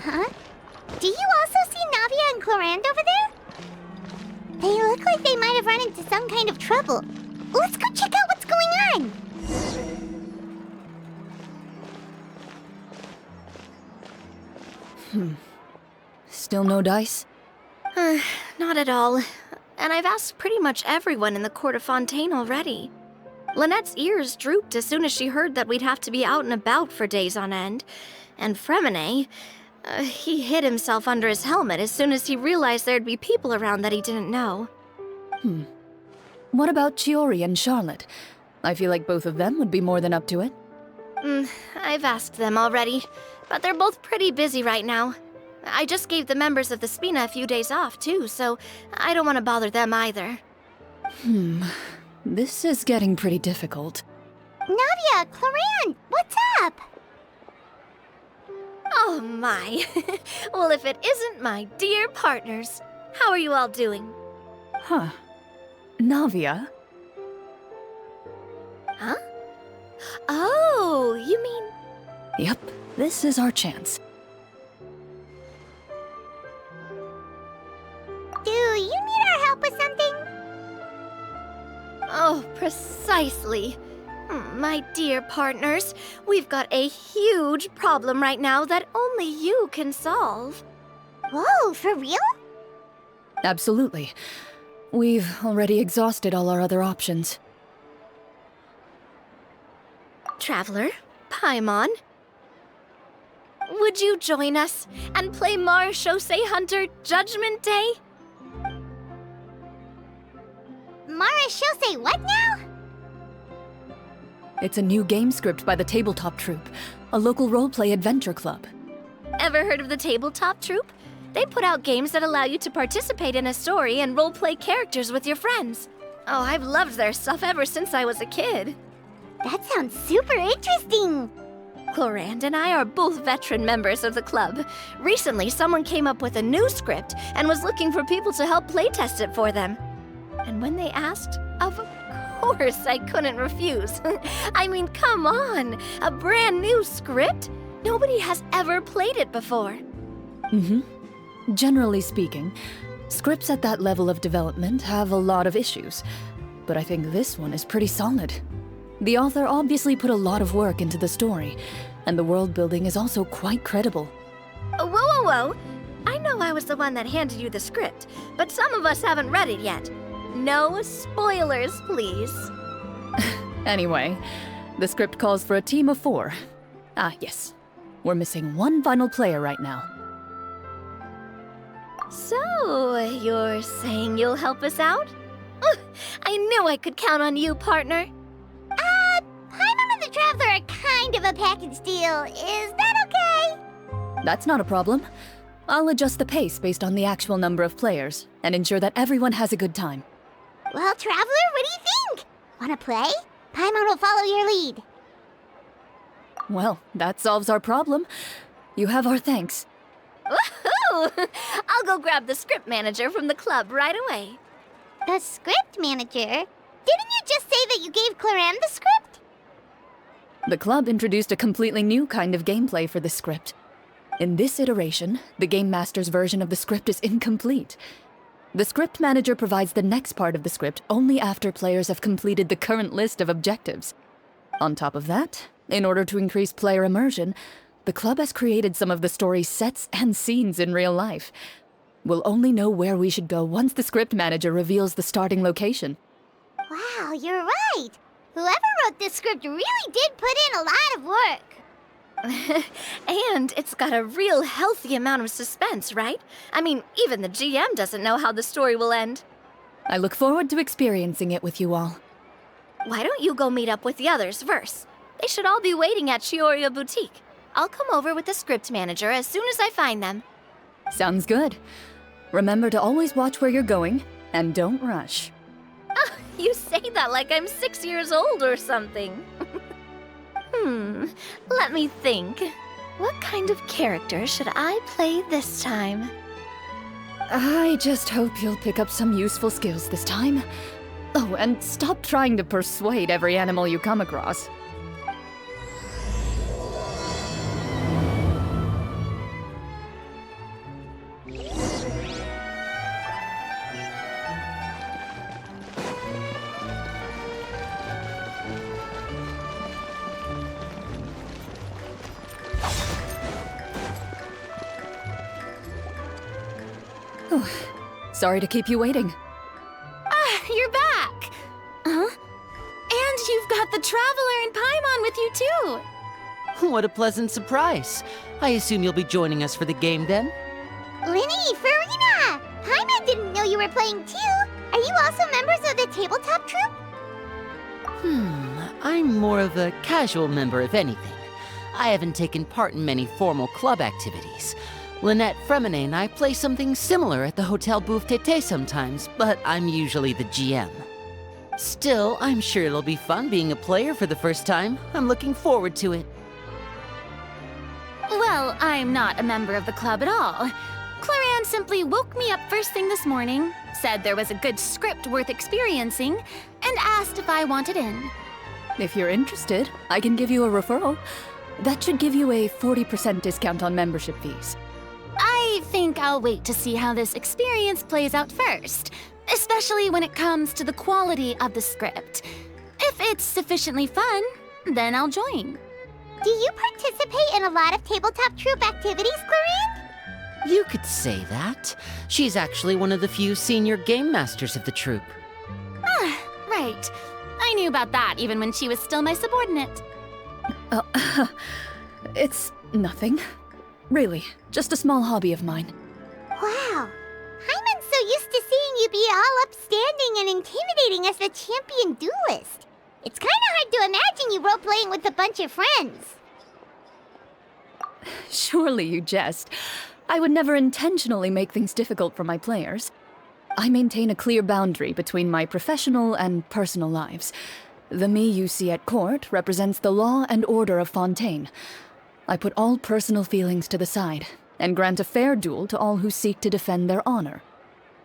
Huh? Do you also see Navia and Clorinde over there? They look like they might have run into some kind of trouble. Let's go check out what's going on! Still no dice? Not at all. And I've asked pretty much everyone in the court of Fontaine already. Lynette's ears drooped as soon as she heard that we'd have to be out and about for days on end. And Fremine, he hid himself under his helmet as soon as he realized there'd be people around that he didn't know. What about Chiori and Charlotte? I feel like both of them would be more than up to it. I've asked them already, but they're both pretty busy right now. I just gave the members of the Spina a few days off, too, so I don't want to bother them either. This is getting pretty difficult. Navia, Clorinde, what's up? Oh my. Well, if it isn't my dear partners. How are you all doing? Huh. Navia? Huh? Oh, you mean... Yep, this is our chance. Do you need our help with something? Oh, precisely. My dear partners, we've got a huge problem right now that only you can solve. Whoa, for real? Absolutely. We've already exhausted all our other options. Traveler, Paimon, would you join us and play Marechaussee Hunter Judgment Day? Marechaussee what now? It's a new game script by the Tabletop Troupe, a local roleplay adventure club. Ever heard of the Tabletop Troupe? They put out games that allow you to participate in a story and roleplay characters with your friends. Oh, I've loved their stuff ever since I was a kid. That sounds super interesting! Clorinde and I are both veteran members of the club. Recently, someone came up with a new script and was looking for people to help playtest it for them. And when they asked, of course I couldn't refuse. I mean, come on! A brand new script? Nobody has ever played it before. Generally speaking, scripts at that level of development have a lot of issues, but I think this one is pretty solid. The author obviously put a lot of work into the story, and the world building is also quite credible. Whoa! I know I was the one that handed you the script, but some of us haven't read it yet. No spoilers, please. Anyway, the script calls for a team of 4. Ah, yes. We're missing one final player right now. So, you're saying you'll help us out? I knew I could count on you, partner. Paimon and the Traveler are kind of a package deal. Is that okay? That's not a problem. I'll adjust the pace based on the actual number of players, and ensure that everyone has a good time. Well, Traveler, what do you think? Wanna play? Paimon will follow your lead. Well, that solves our problem. You have our thanks. Woohoo! I'll go grab the script manager from the club right away. The script manager? Didn't you just say that you gave Clorinde the script? The club introduced a completely new kind of gameplay for the script. In this iteration, the Game Master's version of the script is incomplete. The script manager provides the next part of the script only after players have completed the current list of objectives. On top of that, in order to increase player immersion, the club has created some of the story's sets and scenes in real life. We'll only know where we should go once the script manager reveals the starting location. Wow, you're right. Whoever wrote this script really did put in a lot of work. And it's got a real healthy amount of suspense, right? I mean, even the GM doesn't know how the story will end. I look forward to experiencing it with you all. Why don't you go meet up with the others first? They should all be waiting at Chioria Boutique. I'll come over with the script manager as soon as I find them. Sounds good. Remember to always watch where you're going, and don't rush. Oh, you say that like I'm 6 years old or something. Let me think. What kind of character should I play this time? I just hope you'll pick up some useful skills this time. Oh, and stop trying to persuade every animal you come across. Sorry to keep you waiting. Ah, you're back! Huh? And you've got the Traveler and Paimon with you, too! What a pleasant surprise. I assume you'll be joining us for the game then? Linny, Farina! Paimon didn't know you were playing too. Are you also members of the tabletop troupe? I'm more of a casual member, if anything. I haven't taken part in many formal club activities. Lynette, Fremine, and I play something similar at the Hotel Bouffe Tété sometimes, but I'm usually the GM. Still, I'm sure it'll be fun being a player for the first time. I'm looking forward to it. Well, I'm not a member of the club at all. Cloran simply woke me up first thing this morning, said there was a good script worth experiencing, and asked if I wanted in. If you're interested, I can give you a referral. That should give you a 40% discount on membership fees. I think I'll wait to see how this experience plays out first, especially when it comes to the quality of the script. If it's sufficiently fun, then I'll join. Do you participate in a lot of tabletop troupe activities, Clorin? You could say that. She's actually one of the few senior game masters of the troupe. Ah, right. I knew about that even when she was still my subordinate. It's nothing. Really, just a small hobby of mine. Wow. Paimon's so used to seeing you be all upstanding and intimidating as the champion duelist. It's kind of hard to imagine you role-playing with a bunch of friends. Surely you jest. I would never intentionally make things difficult for my players. I maintain a clear boundary between my professional and personal lives. The me you see at court represents the law and order of Fontaine. I put all personal feelings to the side and grant a fair duel to all who seek to defend their honor.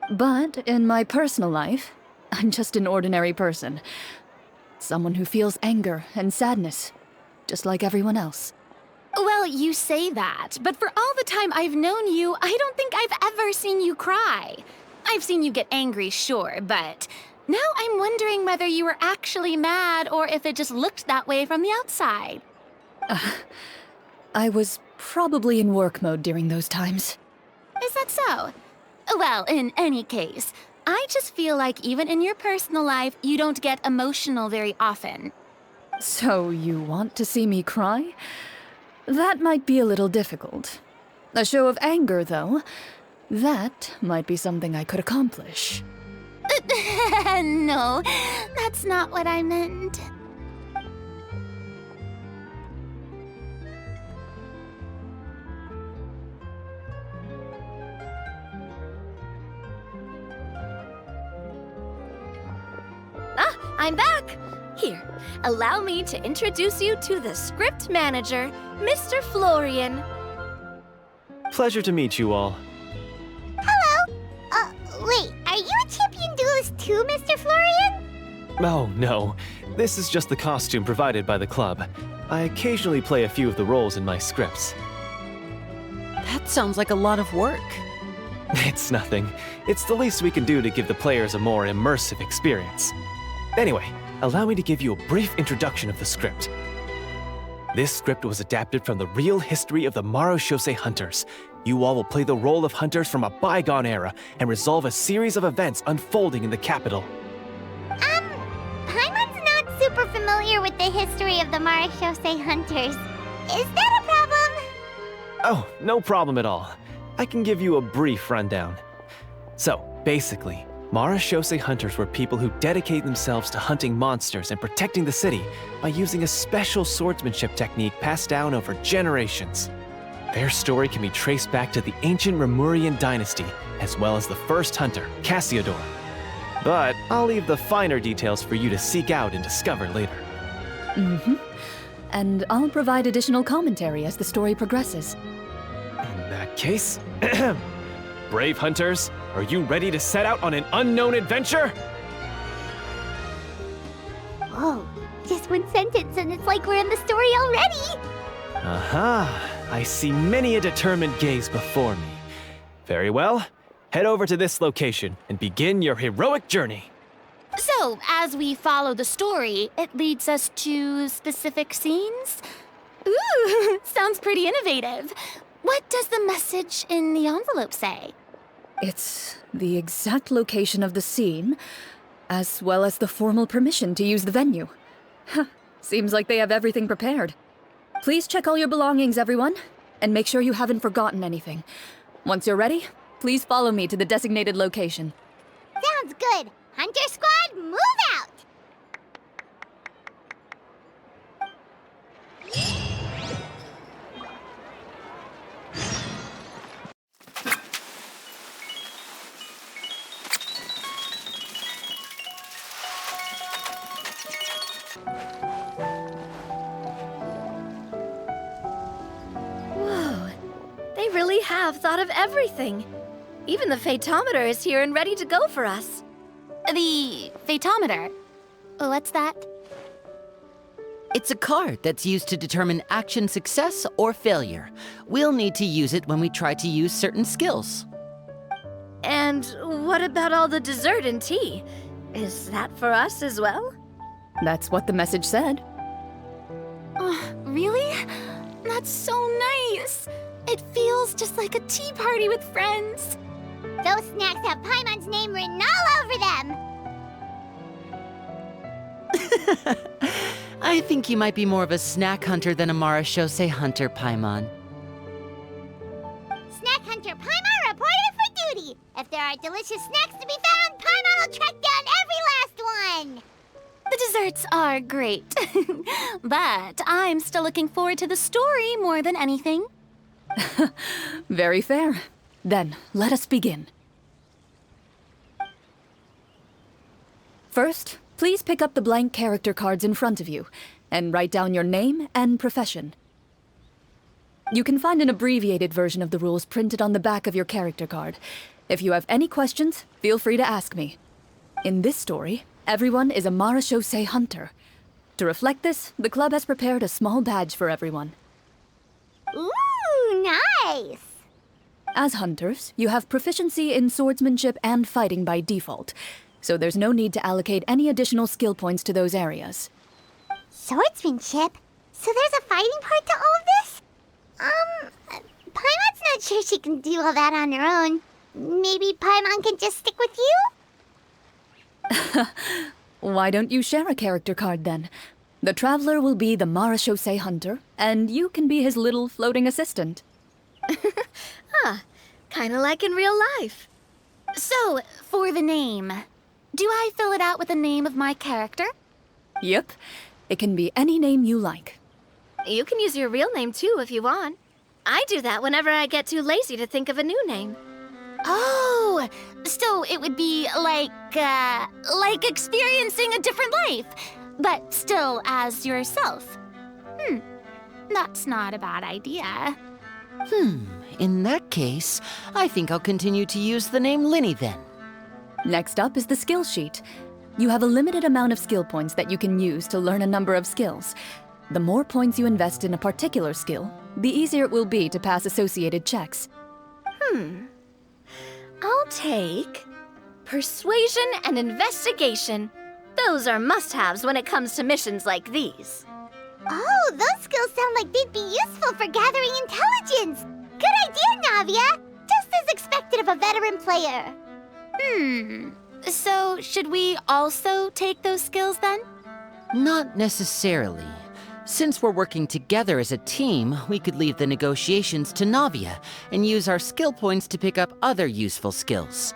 But in my personal life, I'm just an ordinary person. Someone who feels anger and sadness, just like everyone else. Well, you say that, but for all the time I've known you, I don't think I've ever seen you cry. I've seen you get angry, sure, but now I'm wondering whether you were actually mad or if it just looked that way from the outside. I was probably in work mode during those times. Is that so? Well, in any case, I just feel like even in your personal life, you don't get emotional very often. So you want to see me cry? That might be a little difficult. A show of anger, though, that might be something I could accomplish. No, that's not what I meant. Ah, I'm back! Here, allow me to introduce you to the script manager, Mr. Florian. Pleasure to meet you all. Hello? Wait, are you a champion duelist too, Mr. Florian? Oh, no. This is just the costume provided by the club. I occasionally play a few of the roles in my scripts. That sounds like a lot of work. It's nothing. It's the least we can do to give the players a more immersive experience. Anyway, allow me to give you a brief introduction of the script. This script was adapted from the real history of the Marechaussee Hunters. You all will play the role of hunters from a bygone era and resolve a series of events unfolding in the capital. Paimon's not super familiar with the history of the Marechaussee Hunters. Is that a problem? Oh, no problem at all. I can give you a brief rundown. So, basically, Marechaussee Hunters were people who dedicate themselves to hunting monsters and protecting the city by using a special swordsmanship technique passed down over generations. Their story can be traced back to the ancient Remurian dynasty, as well as the first hunter, Cassiodor. But I'll leave the finer details for you to seek out and discover later. And I'll provide additional commentary as the story progresses. In that case, brave hunters, are you ready to set out on an unknown adventure? Whoa, just one sentence and it's like we're in the story already! Aha, I see many a determined gaze before me. Very well, head over to this location and begin your heroic journey. So, as we follow the story, it leads us to specific scenes? Ooh, sounds pretty innovative. What does the message in the envelope say? It's the exact location of the scene, as well as the formal permission to use the venue. Huh, seems like they have everything prepared. Please check all your belongings, everyone, and make sure you haven't forgotten anything. Once you're ready, please follow me to the designated location. Sounds good. Hunter Squad, move out! Whoa, they really have thought of everything. Even the phaetometer is here and ready to go for us. The phaetometer? What's that? It's a card that's used to determine action success or failure. We'll need to use it when we try to use certain skills. And what about all the dessert and tea? Is that for us as well? That's what the message said. Oh, really? That's so nice. It feels just like a tea party with friends. Those snacks have Paimon's name written all over them! I think you might be more of a snack hunter than a Marashose hunter, Paimon. Snack Hunter Paimon reported for duty! If there are delicious snacks to be found, Paimon will track down every last one! The desserts are great, but I'm still looking forward to the story more than anything. Very fair. Then, let us begin. First, please pick up the blank character cards in front of you, and write down your name and profession. You can find an abbreviated version of the rules printed on the back of your character card. If you have any questions, feel free to ask me. In this story, everyone is a Marashose hunter. To reflect this, the club has prepared a small badge for everyone. Ooh, nice! As hunters, you have proficiency in swordsmanship and fighting by default, so there's no need to allocate any additional skill points to those areas. Swordsmanship? So there's a fighting part to all of this? Paimon's not sure she can do all that on her own. Maybe Paimon can just stick with you? Why don't you share a character card then? The Traveler will be the Marashose hunter, and you can be his little floating assistant. Kinda like in real life. So, for the name, do I fill it out with the name of my character? Yep. It can be any name you like. You can use your real name too if you want. I do that whenever I get too lazy to think of a new name. Oh, so it would be like experiencing a different life, but still as yourself. That's not a bad idea. In that case, I think I'll continue to use the name Linny then. Next up is the skill sheet. You have a limited amount of skill points that you can use to learn a number of skills. The more points you invest in a particular skill, the easier it will be to pass associated checks. I'll take persuasion and investigation. Those are must-haves when it comes to missions like these. Oh, those skills sound like they'd be useful for gathering intelligence! Good idea, Navia! Just as expected of a veteran player. So should we also take those skills then? Not necessarily. Since we're working together as a team, we could leave the negotiations to Navia and use our skill points to pick up other useful skills.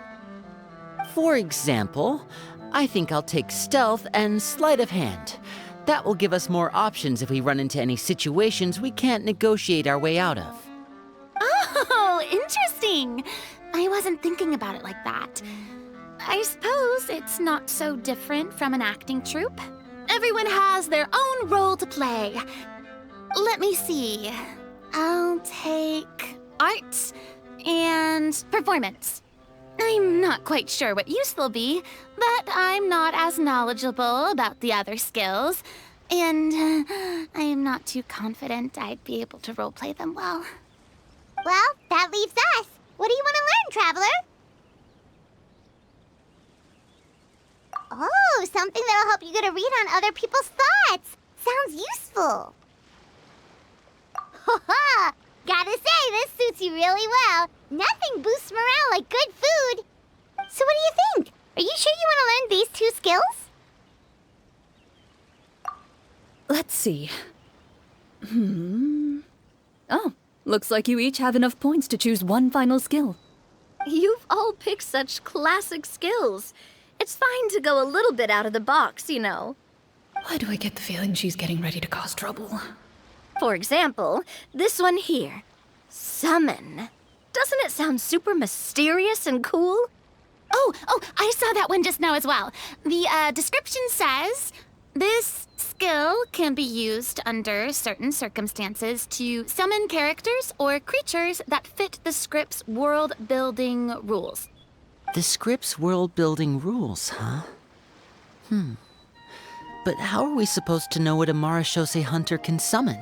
For example, I think I'll take stealth and sleight of hand. That will give us more options if we run into any situations we can't negotiate our way out of. Oh, interesting. I wasn't thinking about it like that. I suppose it's not so different from an acting troupe. Everyone has their own role to play. Let me see. I'll take arts and performance. I'm not quite sure what use they'll be, but I'm not as knowledgeable about the other skills, and I am not too confident I'd be able to roleplay them well. Well, that leaves us. What do you want to learn, Traveler? Oh, something that'll help you get a read on other people's thoughts. Sounds useful. Ha! Gotta say, this suits fits you really well. Nothing boosts morale like good food. So what do you think? Are you sure you want to learn these 2 skills? Let's see. Oh, looks like you each have enough points to choose one final skill. You've all picked such classic skills. It's fine to go a little bit out of the box, you know. Why do I get the feeling she's getting ready to cause trouble? For example, this one here. Summon. Doesn't it sound super mysterious and cool? Oh, I saw that one just now as well. The description says, this skill can be used under certain circumstances to summon characters or creatures that fit the script's world-building rules. The script's world-building rules, huh? But how are we supposed to know what a Marashose hunter can summon?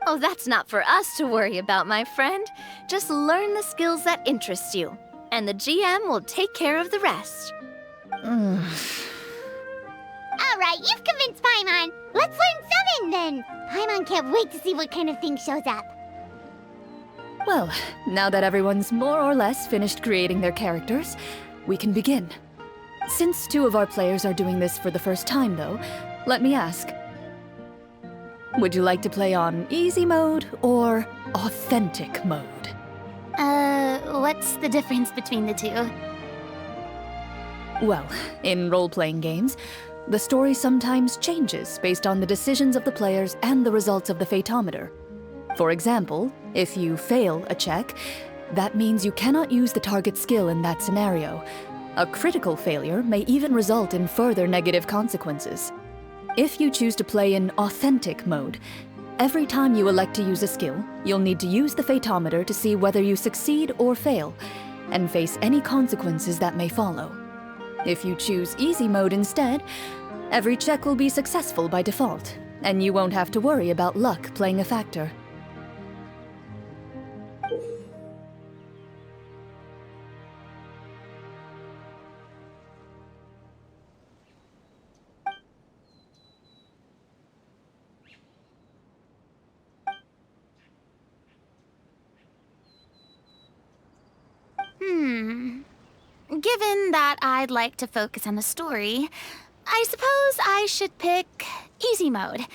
Oh, that's not for us to worry about, my friend. Just learn the skills that interest you, and the GM will take care of the rest. Alright, you've convinced Paimon. Let's learn Summon then. Paimon can't wait to see what kind of thing shows up. Well, now that everyone's more or less finished creating their characters, we can begin. Since 2 of our players are doing this for the first time, though, let me ask. Would you like to play on easy mode or authentic mode? What's the difference between the 2? Well, in role-playing games, the story sometimes changes based on the decisions of the players and the results of the Fatometer. For example, if you fail a check, that means you cannot use the target skill in that scenario. A critical failure may even result in further negative consequences. If you choose to play in authentic mode, every time you elect to use a skill, you'll need to use the Fatometer to see whether you succeed or fail, and face any consequences that may follow. If you choose easy mode instead, every check will be successful by default, and you won't have to worry about luck playing a factor. Given that I'd like to focus on the story, I suppose I should pick easy mode.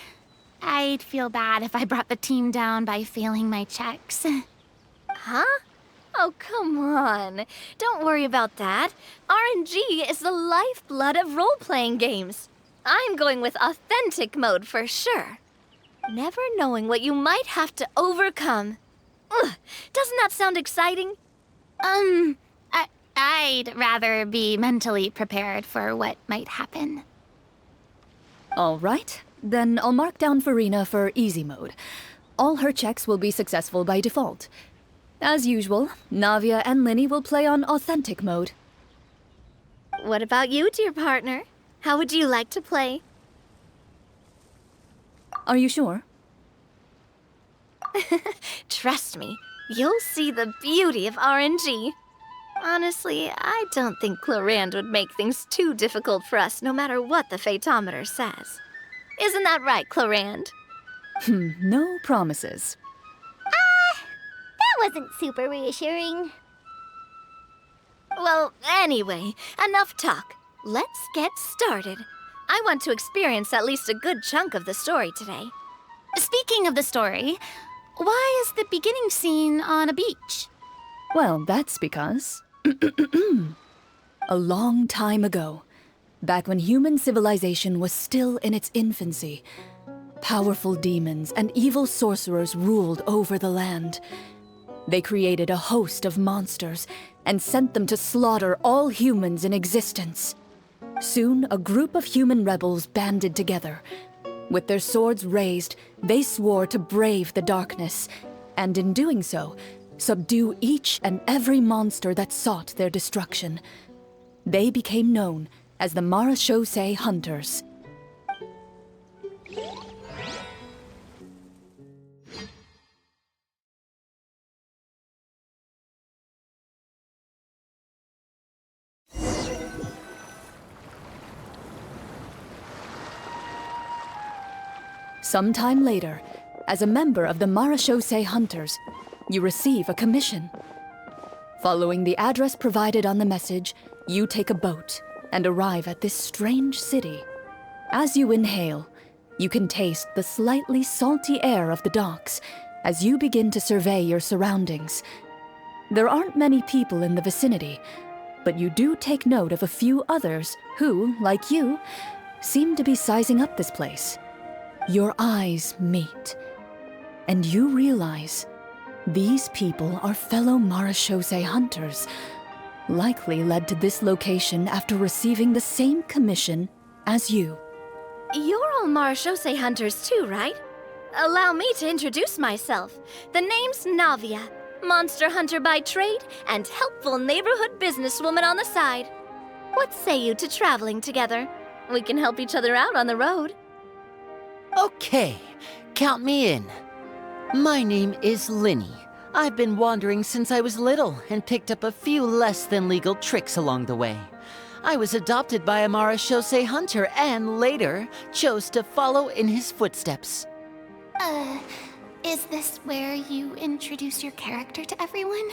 I'd feel bad if I brought the team down by failing my checks. Huh? Oh, come on. Don't worry about that. RNG is the lifeblood of role-playing games. I'm going with authentic mode for sure. Never knowing what you might have to overcome. Ugh, doesn't that sound exciting? I'd rather be mentally prepared for what might happen. All right, then I'll mark down Farina for easy mode. All her checks will be successful by default. As usual, Navia and Linny will play on authentic mode. What about you, dear partner? How would you like to play? Are you sure? Trust me, you'll see the beauty of RNG. Honestly, I don't think Clorinde would make things too difficult for us no matter what the Fatometer says. Isn't that right, Clorinde? No promises. That wasn't super reassuring. Well, anyway, enough talk. Let's get started. I want to experience at least a good chunk of the story today. Speaking of the story, why is the beginning scene on a beach? Well, that's because... a long time ago, back when human civilization was still in its infancy, powerful demons and evil sorcerers ruled over the land. They created a host of monsters and sent them to slaughter all humans in existence. Soon, a group of human rebels banded together. With their swords raised, they swore to brave the darkness, and in doing so, subdue each and every monster that sought their destruction. They became known as the Marashose Hunters. Sometime later, as a member of the Marashose Hunters, you receive a commission. Following the address provided on the message, you take a boat and arrive at this strange city. As you inhale, you can taste the slightly salty air of the docks as you begin to survey your surroundings. There aren't many people in the vicinity, but you do take note of a few others who, like you, seem to be sizing up this place. Your eyes meet, and you realize these people are fellow marechaussee hunters, likely led to this location after receiving the same commission as you. You're all marechaussee hunters too, right? Allow me to introduce myself. The name's Navia, monster hunter by trade and helpful neighborhood businesswoman on the side. What say you to traveling together? We can help each other out on the road. Okay, count me in. My name is Linny. I've been wandering since I was little and picked up a few less than legal tricks along the way. I was adopted by a marechaussee hunter and later chose to follow in his footsteps. Is this where you introduce your character to everyone?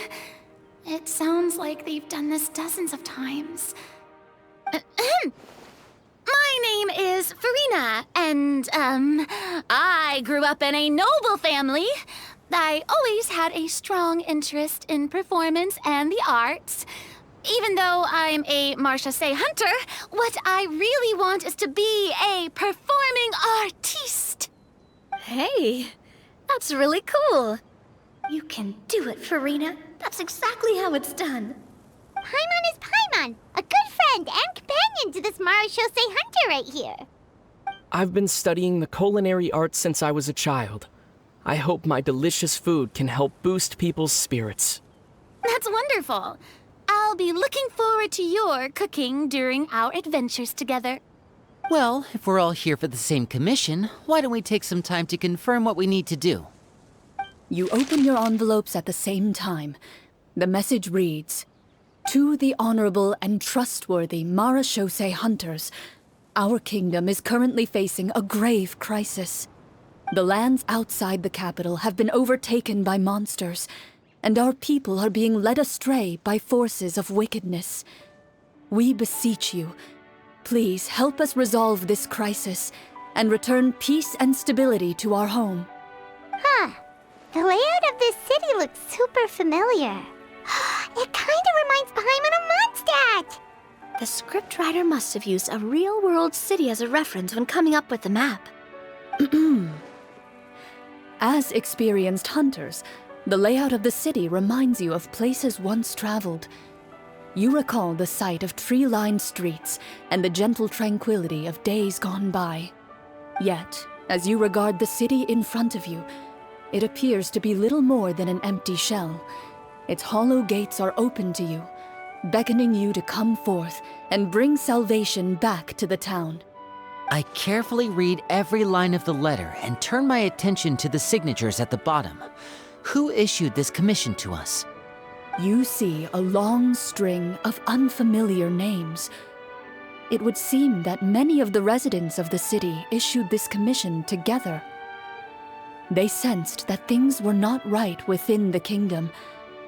It sounds like they've done this dozens of times. My name is Farina, and, I grew up in a noble family. I always had a strong interest in performance and the arts. Even though I'm a marechaussee hunter, what I really want is to be a performing artiste. Hey, that's really cool. You can do it, Farina. That's exactly how it's done. Paimon is Paimon, a good friend and companion to this marechaussee hunter right here. I've been studying the culinary arts since I was a child. I hope my delicious food can help boost people's spirits. That's wonderful. I'll be looking forward to your cooking during our adventures together. Well, if we're all here for the same commission, why don't we take some time to confirm what we need to do? You open your envelopes at the same time. The message reads, "To the honorable and trustworthy marechaussee hunters, our kingdom is currently facing a grave crisis. The lands outside the capital have been overtaken by monsters, and our people are being led astray by forces of wickedness. We beseech you, please help us resolve this crisis and return peace and stability to our home." Huh. The layout of this city looks super familiar. It kinda reminds Paimon of Mondstadt! The scriptwriter must have used a real-world city as a reference when coming up with the map. As experienced hunters, the layout of the city reminds you of places once traveled. You recall the sight of tree-lined streets and the gentle tranquility of days gone by. Yet, as you regard the city in front of you, it appears to be little more than an empty shell. Its hollow gates are open to you, beckoning you to come forth and bring salvation back to the town. I carefully read every line of the letter and turn my attention to the signatures at the bottom. Who issued this commission to us? You see a long string of unfamiliar names. It would seem that many of the residents of the city issued this commission together. They sensed that things were not right within the kingdom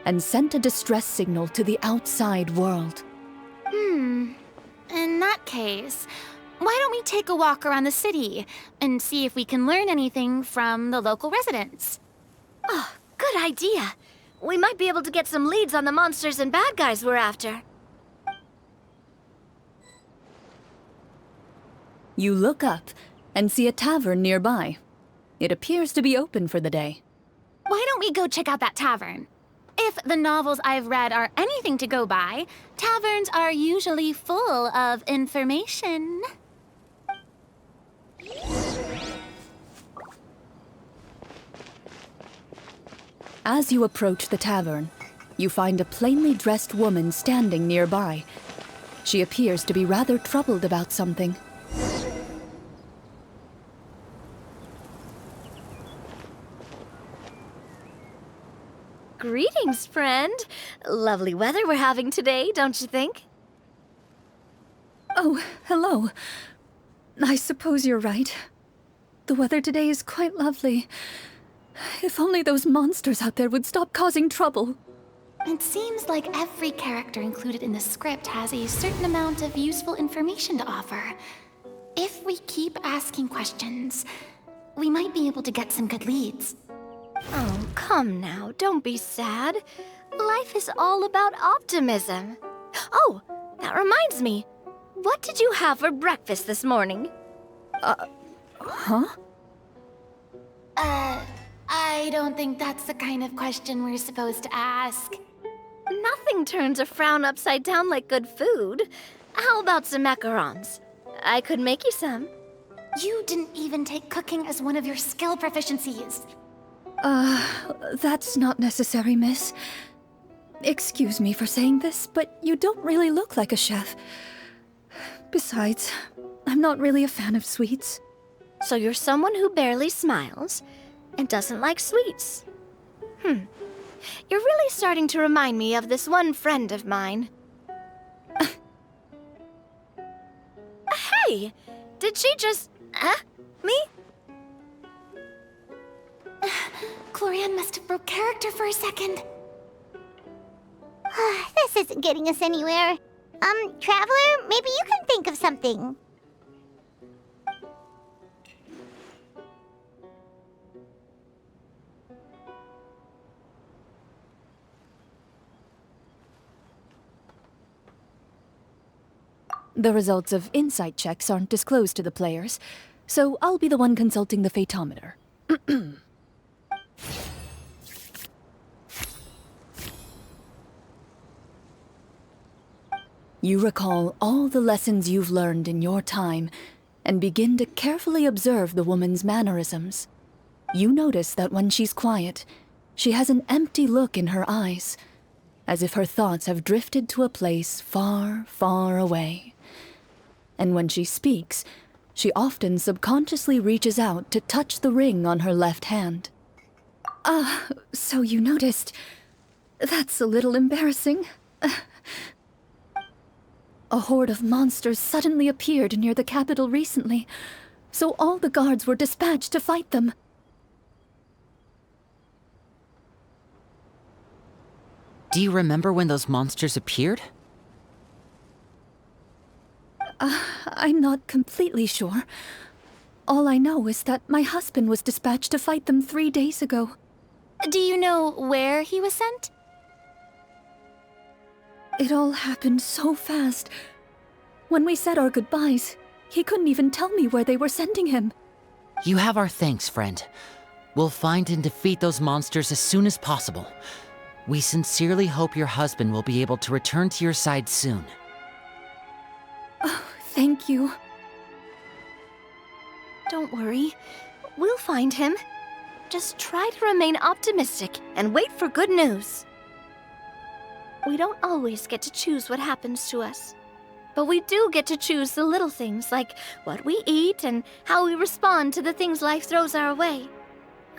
and sent a distress signal to the outside world. In that case, why don't we take a walk around the city and see if we can learn anything from the local residents? Oh, good idea. We might be able to get some leads on the monsters and bad guys we're after. You look up and see a tavern nearby. It appears to be open for the day. Why don't we go check out that tavern? If the novels I've read are anything to go by, taverns are usually full of information. As you approach the tavern, you find a plainly dressed woman standing nearby. She appears to be rather troubled about something. Greetings, friend. Lovely weather we're having today, don't you think? Oh, hello. I suppose you're right. The weather today is quite lovely. If only those monsters out there would stop causing trouble. It seems like every character included in the script has a certain amount of useful information to offer. If we keep asking questions, we might be able to get some good leads. Oh, come now, don't be sad. Life is all about optimism. Oh, that reminds me. What did you have for breakfast this morning? Huh? I don't think that's the kind of question we're supposed to ask. Nothing turns a frown upside down like good food. How about some macarons? I could make you some. You didn't even take cooking as one of your skill proficiencies. That's not necessary, miss. Excuse me for saying this, but you don't really look like a chef. Besides, I'm not really a fan of sweets. So you're someone who barely smiles and doesn't like sweets. You're really starting to remind me of this one friend of mine. Hey! Did she just... me? Clorian must have broke character for a second. This isn't getting us anywhere. Traveler, maybe you can think of something. The results of insight checks aren't disclosed to the players, so I'll be the one consulting the phaetometer. You recall all the lessons you've learned in your time and begin to carefully observe the woman's mannerisms. You notice that when she's quiet, she has an empty look in her eyes, as if her thoughts have drifted to a place far, far away. And when she speaks, she often subconsciously reaches out to touch the ring on her left hand. So you noticed. That's a little embarrassing. A horde of monsters suddenly appeared near the capital recently, so all the guards were dispatched to fight them. Do you remember when those monsters appeared? I'm not completely sure. All I know is that my husband was dispatched to fight them 3 days ago. Do you know where he was sent? It all happened so fast. When we said our goodbyes, he couldn't even tell me where they were sending him. You have our thanks, friend. We'll find and defeat those monsters as soon as possible. We sincerely hope your husband will be able to return to your side soon. Oh, thank you. Don't worry. We'll find him. Just try to remain optimistic and wait for good news. We don't always get to choose what happens to us. But we do get to choose the little things, like what we eat and how we respond to the things life throws our way.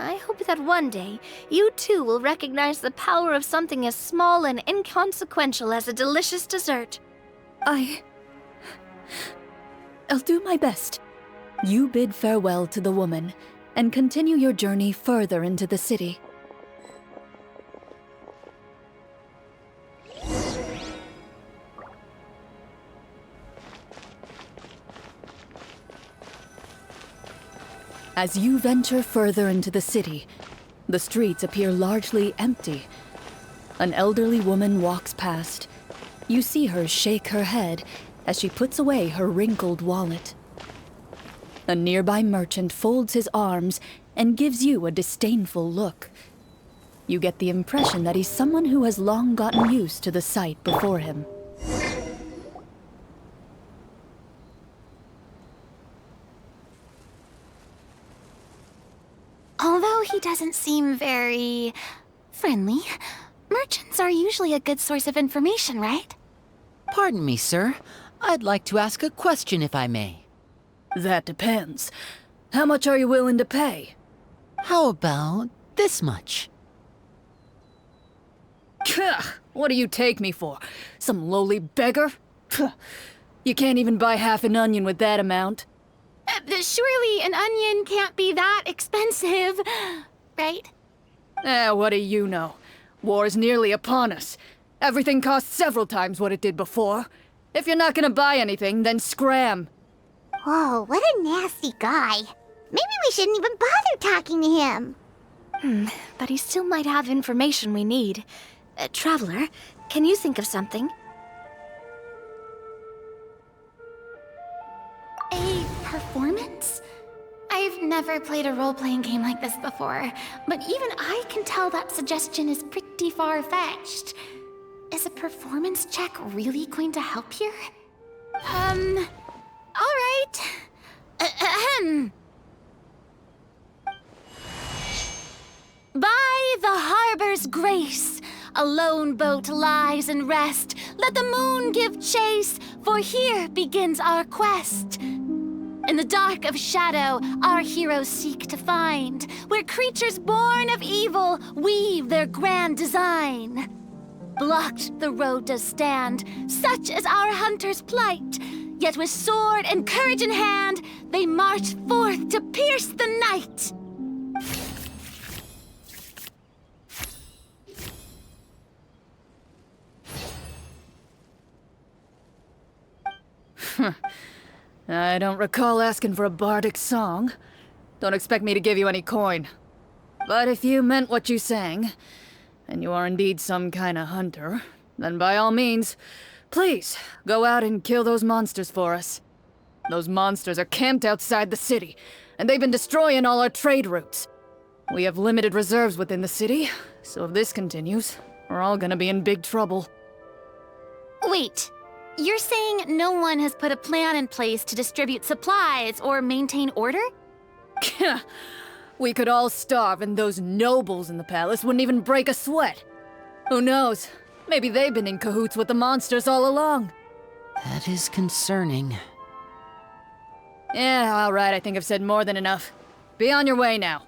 I hope that one day, you too will recognize the power of something as small and inconsequential as a delicious dessert. I'll do my best. You bid farewell to the woman, and continue your journey further into the city. As you venture further into the city, the streets appear largely empty. An elderly woman walks past. You see her shake her head as she puts away her wrinkled wallet. A nearby merchant folds his arms and gives you a disdainful look. You get the impression that he's someone who has long gotten used to the sight before him. Although he doesn't seem very friendly, merchants are usually a good source of information, right? Pardon me, sir. I'd like to ask a question if I may. That depends. How much are you willing to pay? How about this much? What do you take me for? Some lowly beggar? You can't even buy half an onion with that amount. Surely an onion can't be that expensive. right? What do you know? War's nearly upon us. Everything costs several times what it did before. If you're not gonna buy anything, then scram. Whoa, what a nasty guy. Maybe we shouldn't even bother talking to him. But he still might have information we need. Traveler, can you think of something? A performance? I've never played a role-playing game like this before, but even I can tell that suggestion is pretty far-fetched. Is a performance check really going to help here? All right. Ahem. By the harbor's grace, a lone boat lies in rest. Let the moon give chase, for here begins our quest. In the dark of shadow, our heroes seek to find where creatures born of evil weave their grand design. Blocked the road does stand, such is our hunter's plight. Yet with sword and courage in hand, they march forth to pierce the night. I don't recall asking for a bardic song. Don't expect me to give you any coin. But if you meant what you sang, and you are indeed some kind of hunter, then by all means, please, go out and kill those monsters for us. Those monsters are camped outside the city, and they've been destroying all our trade routes. We have limited reserves within the city, so if this continues, we're all gonna be in big trouble. Wait, you're saying no one has put a plan in place to distribute supplies or maintain order? We could all starve and those nobles in the palace wouldn't even break a sweat. Who knows? Maybe they've been in cahoots with the monsters all along. That is concerning. Yeah, alright, I think I've said more than enough. Be on your way now.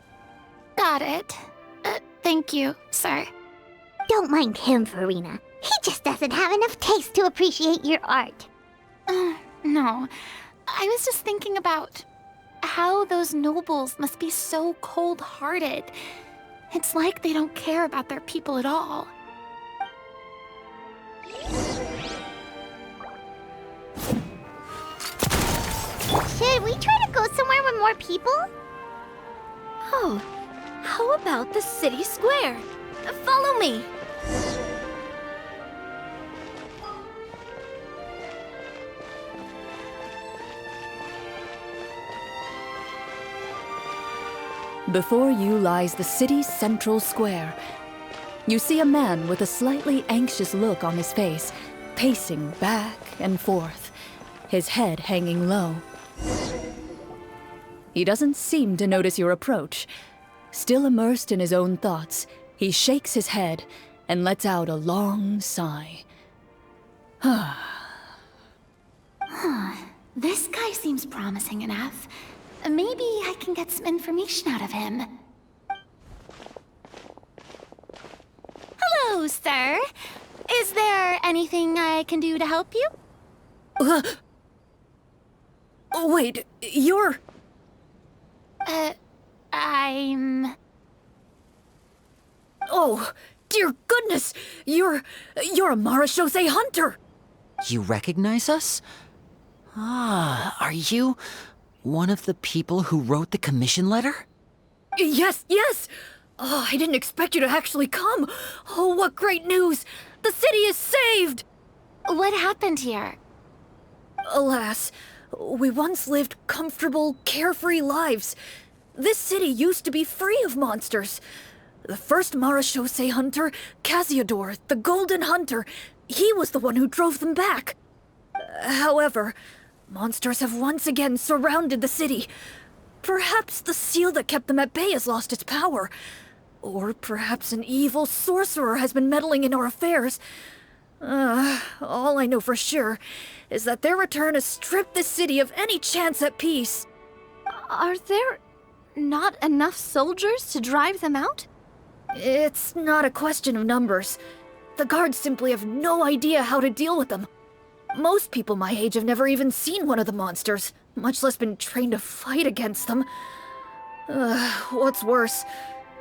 Got it. Thank you, sir. Don't mind him, Farina. He just doesn't have enough taste to appreciate your art. No. I was just thinking about how those nobles must be so cold-hearted. It's like they don't care about their people at all. Should we try to go somewhere with more people? Oh, how about the city square? Follow me. Before you lies the city's central square. You see a man with a slightly anxious look on his face, pacing back and forth, his head hanging low. He doesn't seem to notice your approach. Still immersed in his own thoughts, he shakes his head and lets out a long sigh. This guy seems promising enough. Maybe I can get some information out of him. Hello, sir. Is there anything I can do to help you? Wait, you're... I'm... Oh, dear goodness! You're a Marashose hunter! You recognize us? Ah, are you one of the people who wrote the commission letter? Yes! Oh, I didn't expect you to actually come. Oh, what great news! The city is saved! What happened here? Alas, we once lived comfortable, carefree lives. This city used to be free of monsters. The first Marashose hunter, Casiodor, the Golden Hunter, he was the one who drove them back. However, monsters have once again surrounded the city. Perhaps the seal that kept them at bay has lost its power. Or perhaps an evil sorcerer has been meddling in our affairs. All I know for sure is that their return has stripped the city of any chance at peace. Are there not enough soldiers to drive them out? It's not a question of numbers. The guards simply have no idea how to deal with them. Most people my age have never even seen one of the monsters, much less been trained to fight against them. What's worse,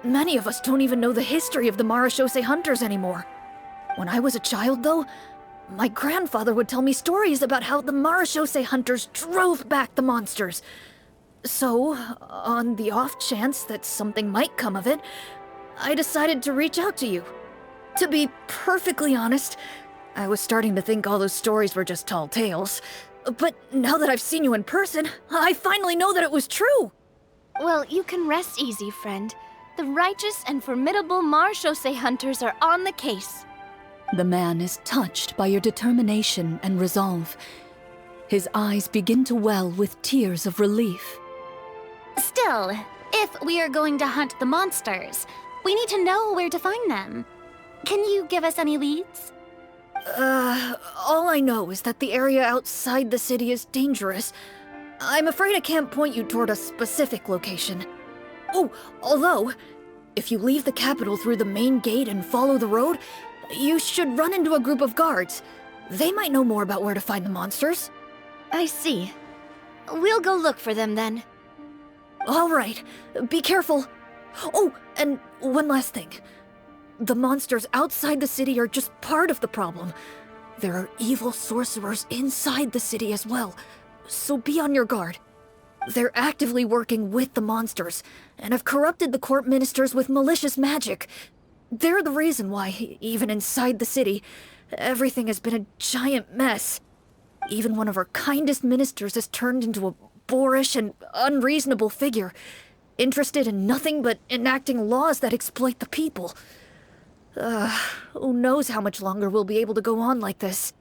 many of us don't even know the history of the Marashose hunters anymore. When I was a child, though, my grandfather would tell me stories about how the Marashose hunters drove back the monsters. So, on the off chance that something might come of it, I decided to reach out to you. To be perfectly honest, I was starting to think all those stories were just tall tales. But now that I've seen you in person, I finally know that it was true! Well, you can rest easy, friend. The righteous and formidable Marashose hunters are on the case. The man is touched by your determination and resolve. His eyes begin to well with tears of relief. Still, if we are going to hunt the monsters, we need to know where to find them. Can you give us any leads? All I know is that the area outside the city is dangerous. I'm afraid I can't point you toward a specific location. Oh, although, if you leave the capital through the main gate and follow the road, you should run into a group of guards. They might know more about where to find the monsters. I see. We'll go look for them then. All right, be careful. Oh, and one last thing. The monsters outside the city are just part of the problem. There are evil sorcerers inside the city as well, so be on your guard. They're actively working with the monsters, and have corrupted the court ministers with malicious magic. They're the reason why, even inside the city, everything has been a giant mess. Even one of our kindest ministers has turned into a boorish and unreasonable figure, interested in nothing but enacting laws that exploit the people. Who knows how much longer we'll be able to go on like this.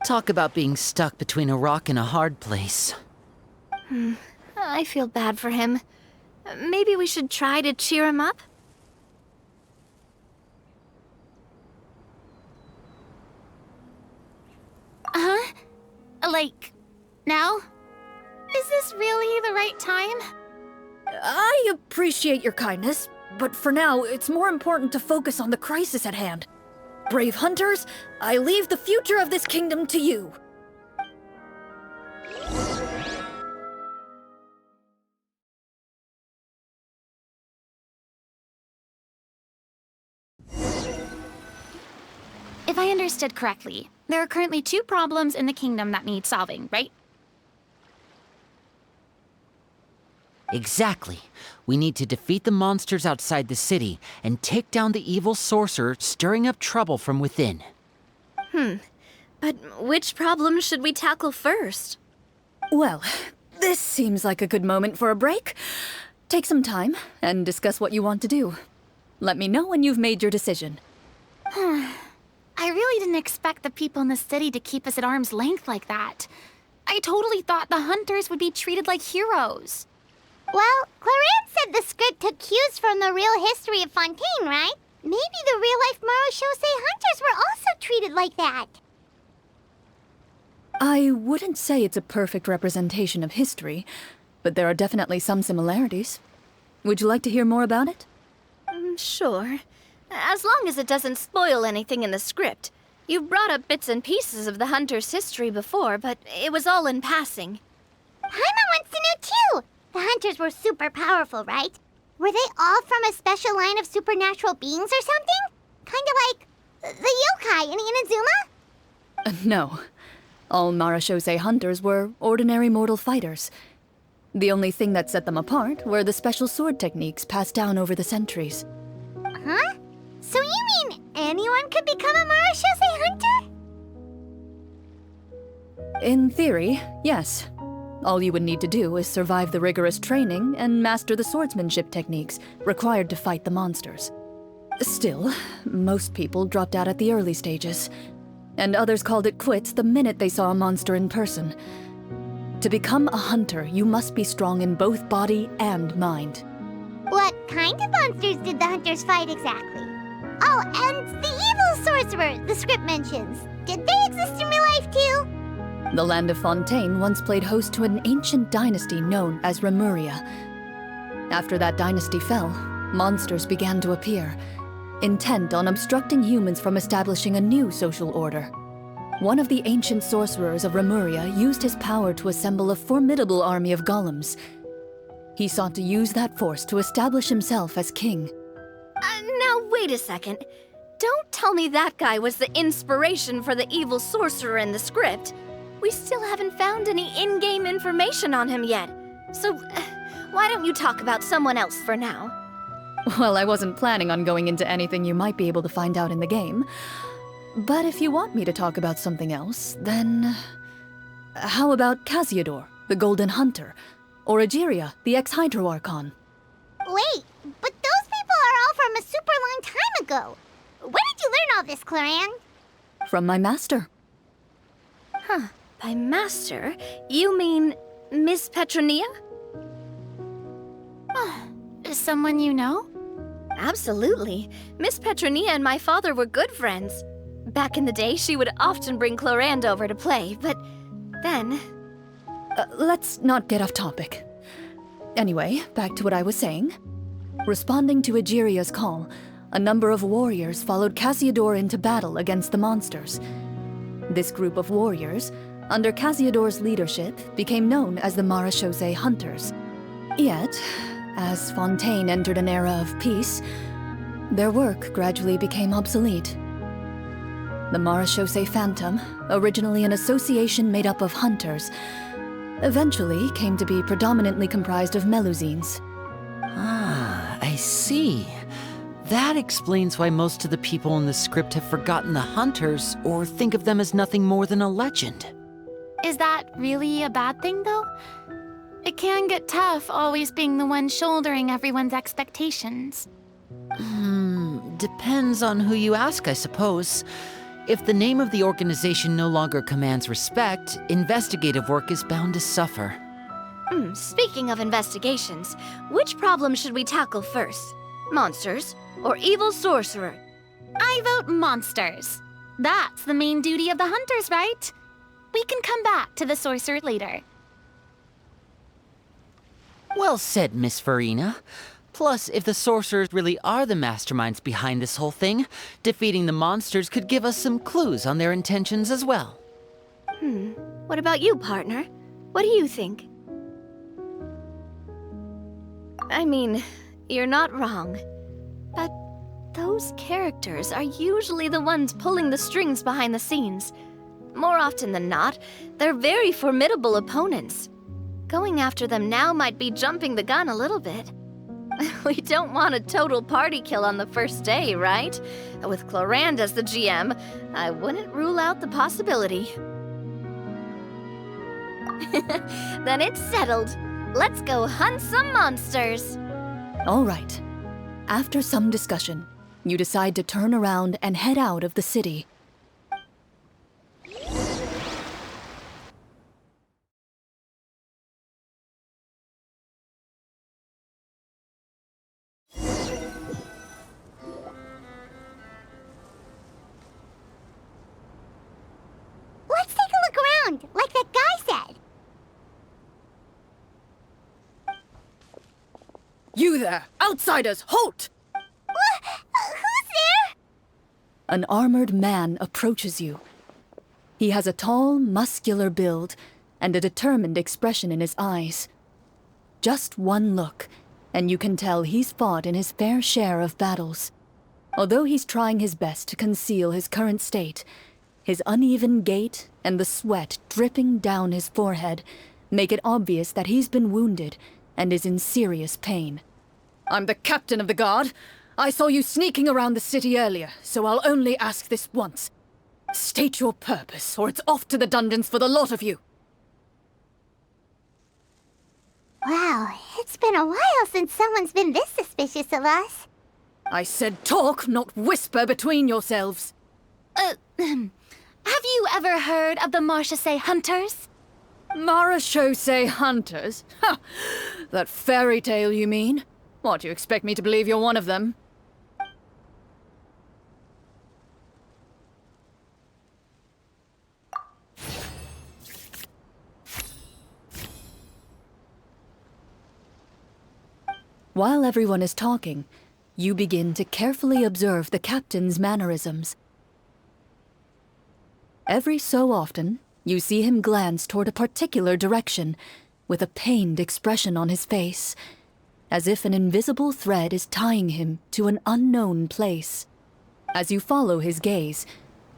Talk about being stuck between a rock and a hard place. I feel bad for him. Maybe we should try to cheer him up? Huh? Like, now? Is this really the right time? I appreciate your kindness, but for now, it's more important to focus on the crisis at hand. Brave hunters, I leave the future of this kingdom to you. If I understood correctly, there are currently 2 problems in the kingdom that need solving, right? Exactly. We need to defeat the monsters outside the city and take down the evil sorcerer stirring up trouble from within. But which problem should we tackle first? Well, this seems like a good moment for a break. Take some time and discuss what you want to do. Let me know when you've made your decision. I really didn't expect the people in the city to keep us at arm's length like that. I totally thought the hunters would be treated like heroes. Well, Clarence said the script took cues from the real history of Fontaine, right? Maybe the real-life Marashose hunters were also treated like that. I wouldn't say it's a perfect representation of history, but there are definitely some similarities. Would you like to hear more about it? Sure. As long as it doesn't spoil anything in the script. You brought up bits and pieces of the hunter's history before, but it was all in passing. Paimon wants to know too! The hunters were super powerful, right? Were they all from a special line of supernatural beings or something? Kind of like the yokai in Inazuma? No. All Marashose hunters were ordinary mortal fighters. The only thing that set them apart were the special sword techniques passed down over the centuries. Huh? So you mean anyone could become a Marashose hunter? In theory, yes. All you would need to do is survive the rigorous training and master the swordsmanship techniques required to fight the monsters. Still, most people dropped out at the early stages, and others called it quits the minute they saw a monster in person. To become a hunter, you must be strong in both body and mind. What kind of monsters did the hunters fight exactly? Oh, and the evil sorcerer the script mentions. Did they exist in real life too? The land of Fontaine once played host to an ancient dynasty known as Remuria. After that dynasty fell, monsters began to appear, intent on obstructing humans from establishing a new social order. One of the ancient sorcerers of Remuria used his power to assemble a formidable army of golems. He sought to use that force to establish himself as king. Now wait a second. Don't tell me that guy was the inspiration for the evil sorcerer in the script. We still haven't found any in-game information on him yet. So, why don't you talk about someone else for now? Well, I wasn't planning on going into anything you might be able to find out in the game. But if you want me to talk about something else, then... How about Casiodor, the Golden Hunter? Or Egeria, the ex-Hydro-Archon? Wait, but those people are all from a super long time ago. Where did you learn all this, Cloran? From my master. Huh. By master, you mean Miss Petronia? Someone you know? Absolutely. Miss Petronia and my father were good friends. Back in the day, she would often bring Clorand over to play, but then... Let's not get off topic. Anyway, back to what I was saying. Responding to Egeria's call, a number of warriors followed Casiodor into battle against the monsters. This group of warriors, under Casiodor's leadership, became known as the Marechaussee Hunters. Yet, as Fontaine entered an era of peace, their work gradually became obsolete. The Marechaussee Phantom, originally an association made up of hunters, eventually came to be predominantly comprised of Melusines. Ah, I see. That explains why most of the people in the script have forgotten the hunters or think of them as nothing more than a legend. Is that really a bad thing, though? It can get tough always being the one shouldering everyone's expectations. Depends on who you ask, I suppose. If the name of the organization no longer commands respect, investigative work is bound to suffer. Speaking of investigations, which problem should we tackle first? Monsters or evil sorcerer? I vote monsters. That's the main duty of the hunters, right? We can come back to the sorcerer later. Well said, Miss Farina. Plus, if the sorcerers really are the masterminds behind this whole thing, defeating the monsters could give us some clues on their intentions as well. What about you, partner? What do you think? I mean, you're not wrong. But those characters are usually the ones pulling the strings behind the scenes. More often than not, they're very formidable opponents. Going after them now might be jumping the gun a little bit. We don't want a total party kill on the first day, right? With Clorand as the GM, I wouldn't rule out the possibility. Then it's settled. Let's go hunt some monsters. All right. After some discussion, you decide to turn around and head out of the city. Let's take a look around, like that guy said. You there! Outsiders, halt! Who's there? An armored man approaches you. He has a tall, muscular build and a determined expression in his eyes. Just one look, and you can tell he's fought in his fair share of battles. Although he's trying his best to conceal his current state, his uneven gait and the sweat dripping down his forehead make it obvious that he's been wounded and is in serious pain. I'm the captain of the guard. I saw you sneaking around the city earlier, so I'll only ask this once. State your purpose, or it's off to the dungeons for the lot of you. Wow, it's been a while since someone's been this suspicious of us. I said talk, not whisper between yourselves. Have you ever heard of the Marechaussee Hunters? Marechaussee Hunters? Ha! That fairy tale, you mean? What, you expect me to believe you're one of them? While everyone is talking, you begin to carefully observe the captain's mannerisms. Every so often, you see him glance toward a particular direction, with a pained expression on his face. as if an invisible thread is tying him to an unknown place. As you follow his gaze,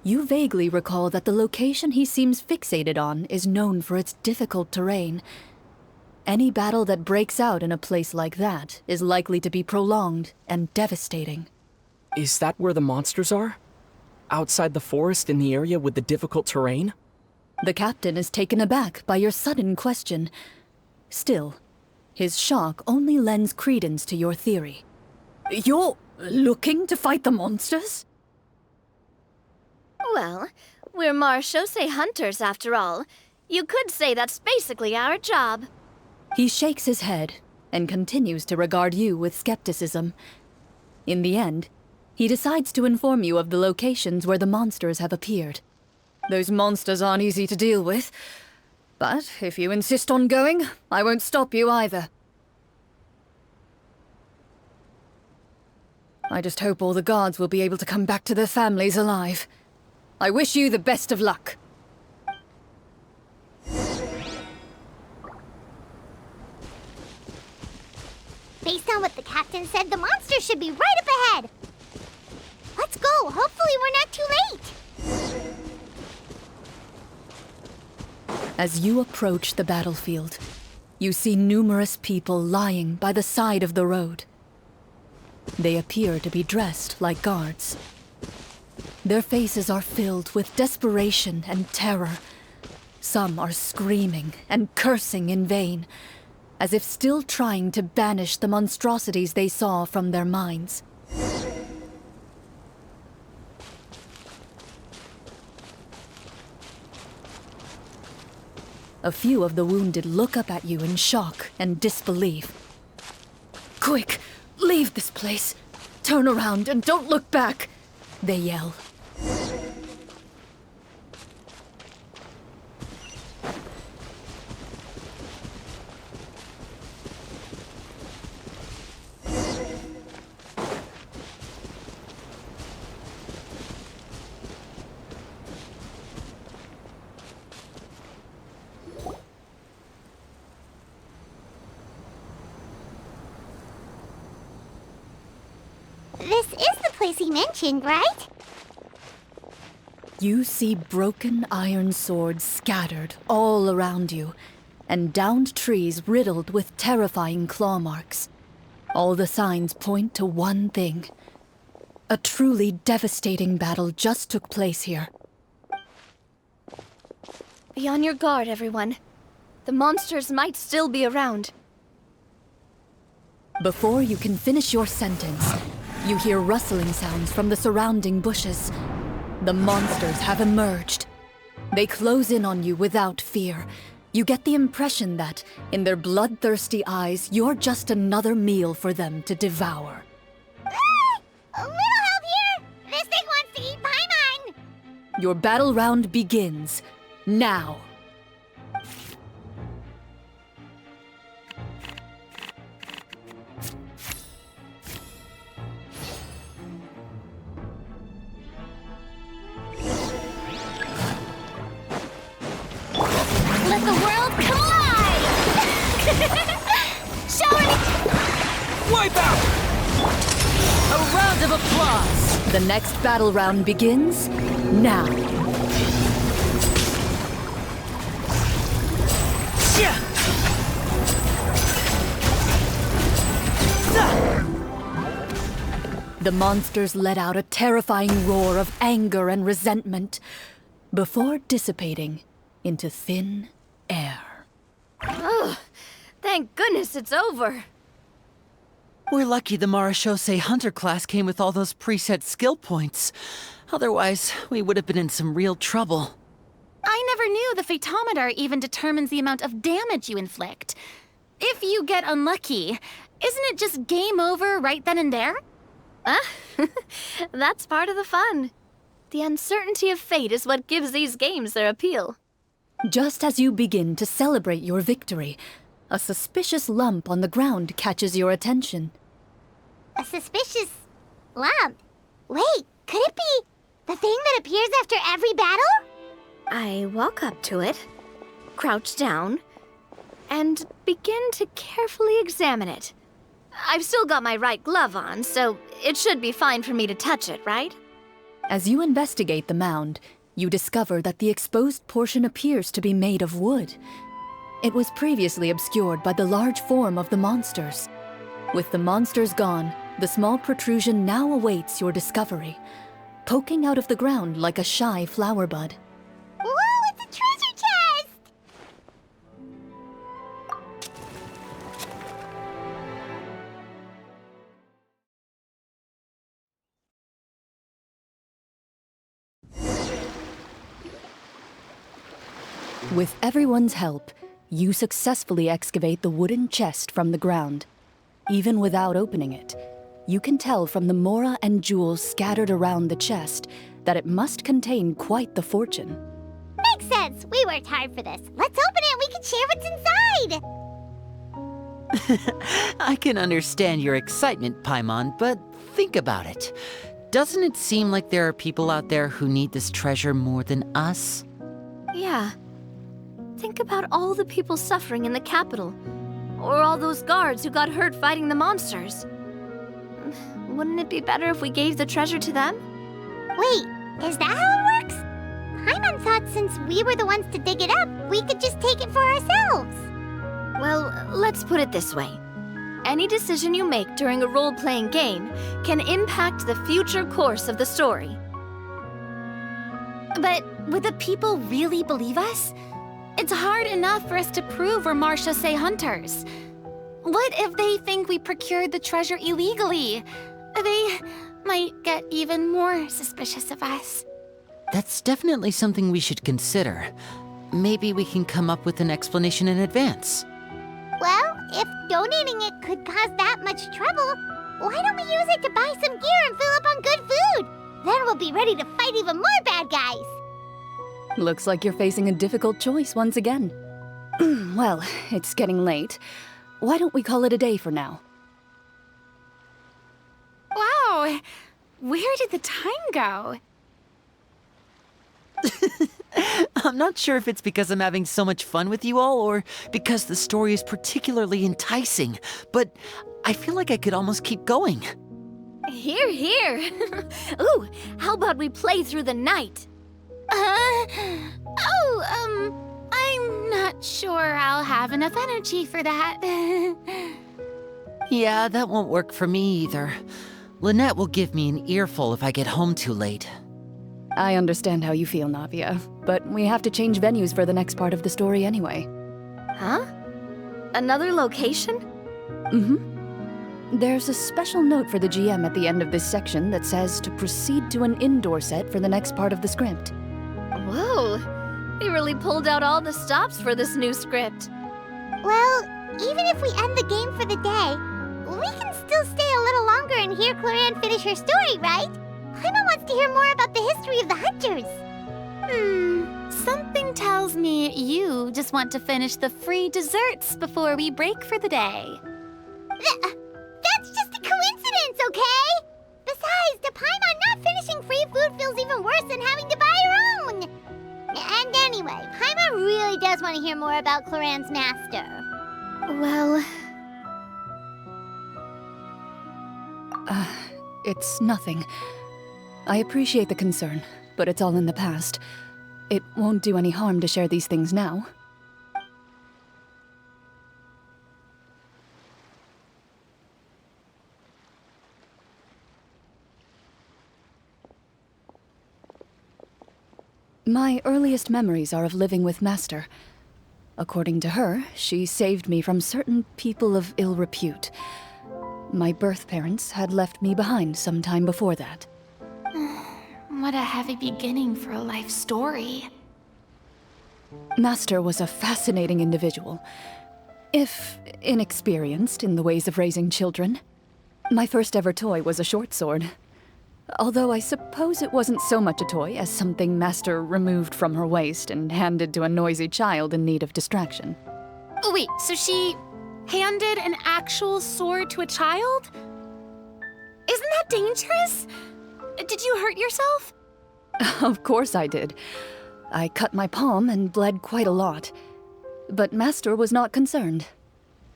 you vaguely recall that the location he seems fixated on is known for its difficult terrain. Any battle that breaks out in a place like that is likely to be prolonged and devastating. Is that where the monsters are? Outside the forest in the area with the difficult terrain? The captain is taken aback by your sudden question. Still, his shock only lends credence to your theory. You're looking to fight the monsters? Well, we're marechaussee hunters after all. You could say that's basically our job. He shakes his head and continues to regard you with skepticism. In the end, he decides to inform you of the locations where the monsters have appeared. Those monsters aren't easy to deal with, but if you insist on going, I won't stop you either. I just hope all the guards will be able to come back to their families alive. I wish you the best of luck. Based on what the captain said, the monsters should be right up ahead. Let's go. Hopefully we're not too late. As you approach the battlefield, you see numerous people lying by the side of the road. They appear to be dressed like guards. Their faces are filled with desperation and terror. Some are screaming and cursing in vain, as if still trying to banish the monstrosities they saw from their minds. A few of the wounded look up at you in shock and disbelief. Quick, leave this place. Turn around and don't look back, they yell. This is the place he mentioned, right? You see broken iron swords scattered all around you, and downed trees riddled with terrifying claw marks. All the signs point to one thing. A truly devastating battle just took place here. Be on your guard, everyone. The monsters might still be around. Before you can finish your sentence, you hear rustling sounds from the surrounding bushes. The monsters have emerged. They close in on you without fear. You get the impression that, in their bloodthirsty eyes, you're just another meal for them to devour. A little help here! This thing wants to eat Paimon! Your battle round begins now. Let the world collide! Showering! Wipe out! A round of applause! The next battle round begins now. The monsters let out a terrifying roar of anger and resentment before dissipating into thin air. Ugh, thank goodness it's over. We're lucky the marechaussee hunter class came with all those preset skill points. Otherwise, we would have been in some real trouble. I never knew the photometer even determines the amount of damage you inflict. If you get unlucky, isn't it just game over right then and there? That's part of the fun. The uncertainty of fate is what gives these games their appeal. Just as you begin to celebrate your victory, a suspicious lump on the ground catches your attention. A suspicious lump? Wait, could it be the thing that appears after every battle? I walk up to it, crouch down, and begin to carefully examine it. I've still got my right glove on, so it should be fine for me to touch it, right? As you investigate the mound, you discover that the exposed portion appears to be made of wood. It was previously obscured by the large form of the monsters. With the monsters gone, the small protrusion now awaits your discovery, poking out of the ground like a shy flower bud. Whoa, it's a treasure chest! With everyone's help, you successfully excavate the wooden chest from the ground. Even without opening it, you can tell from the mora and jewels scattered around the chest that it must contain quite the fortune. Makes sense. We worked hard for this. Let's open it and we can share what's inside. I can understand your excitement, Paimon, but think about it. Doesn't it seem like there are people out there who need this treasure more than us? Yeah. Think about all the people suffering in the capital. Or all those guards who got hurt fighting the monsters. Wouldn't it be better if we gave the treasure to them? Wait, is that how it works? Paimon thought since we were the ones to dig it up, we could just take it for ourselves. Well, let's put it this way. Any decision you make during a role-playing game can impact the future course of the story. But would the people really believe us? It's hard enough for us to prove we're Marchese hunters. What if they think we procured the treasure illegally? They might get even more suspicious of us. That's definitely something we should consider. Maybe we can come up with an explanation in advance. Well, if donating it could cause that much trouble, why don't we use it to buy some gear and fill up on good food? Then we'll be ready to fight even more bad guys. Looks like you're facing a difficult choice once again. Well, it's getting late. Why don't we call it a day for now? Wow, where did the time go? I'm not sure if it's because I'm having so much fun with you all or because the story is particularly enticing, but I feel like I could almost keep going. Here, here. Ooh, how about we play through the night? I'm not sure I'll have enough energy for that. Yeah, that won't work for me either. Lynette will give me an earful if I get home too late. I understand how you feel, Navia, but we have to change venues for the next part of the story anyway. Huh? Another location? There's a special note for the GM at the end of this section that says to proceed to an indoor set for the next part of the script. Whoa, they really pulled out all the stops for this new script. Well, even if we end the game for the day, we can still stay a little longer and hear Clorin finish her story, right? Paimon wants to hear more about the history of the hunters. Something tells me you just want to finish the free desserts before we break for the day. That's just a coincidence, okay? Besides, to Paimon, not finishing free food feels even worse than having to buy her own. And anyway, Paimon really does want to hear more about Clorin's master. Well, It's nothing. I appreciate the concern, but it's all in the past. It won't do any harm to share these things now. My earliest memories are of living with Master. According to her, she saved me from certain people of ill repute. My birth parents had left me behind some time before that. What a heavy beginning for a life story. Master was a fascinating individual, if inexperienced in the ways of raising children. My first ever toy was a short sword. Although I suppose it wasn't so much a toy as something Master removed from her waist and handed to a noisy child in need of distraction. Oh, wait, so she handed an actual sword to a child? Isn't that dangerous? Did you hurt yourself? Of course I did. I cut my palm and bled quite a lot. But Master was not concerned.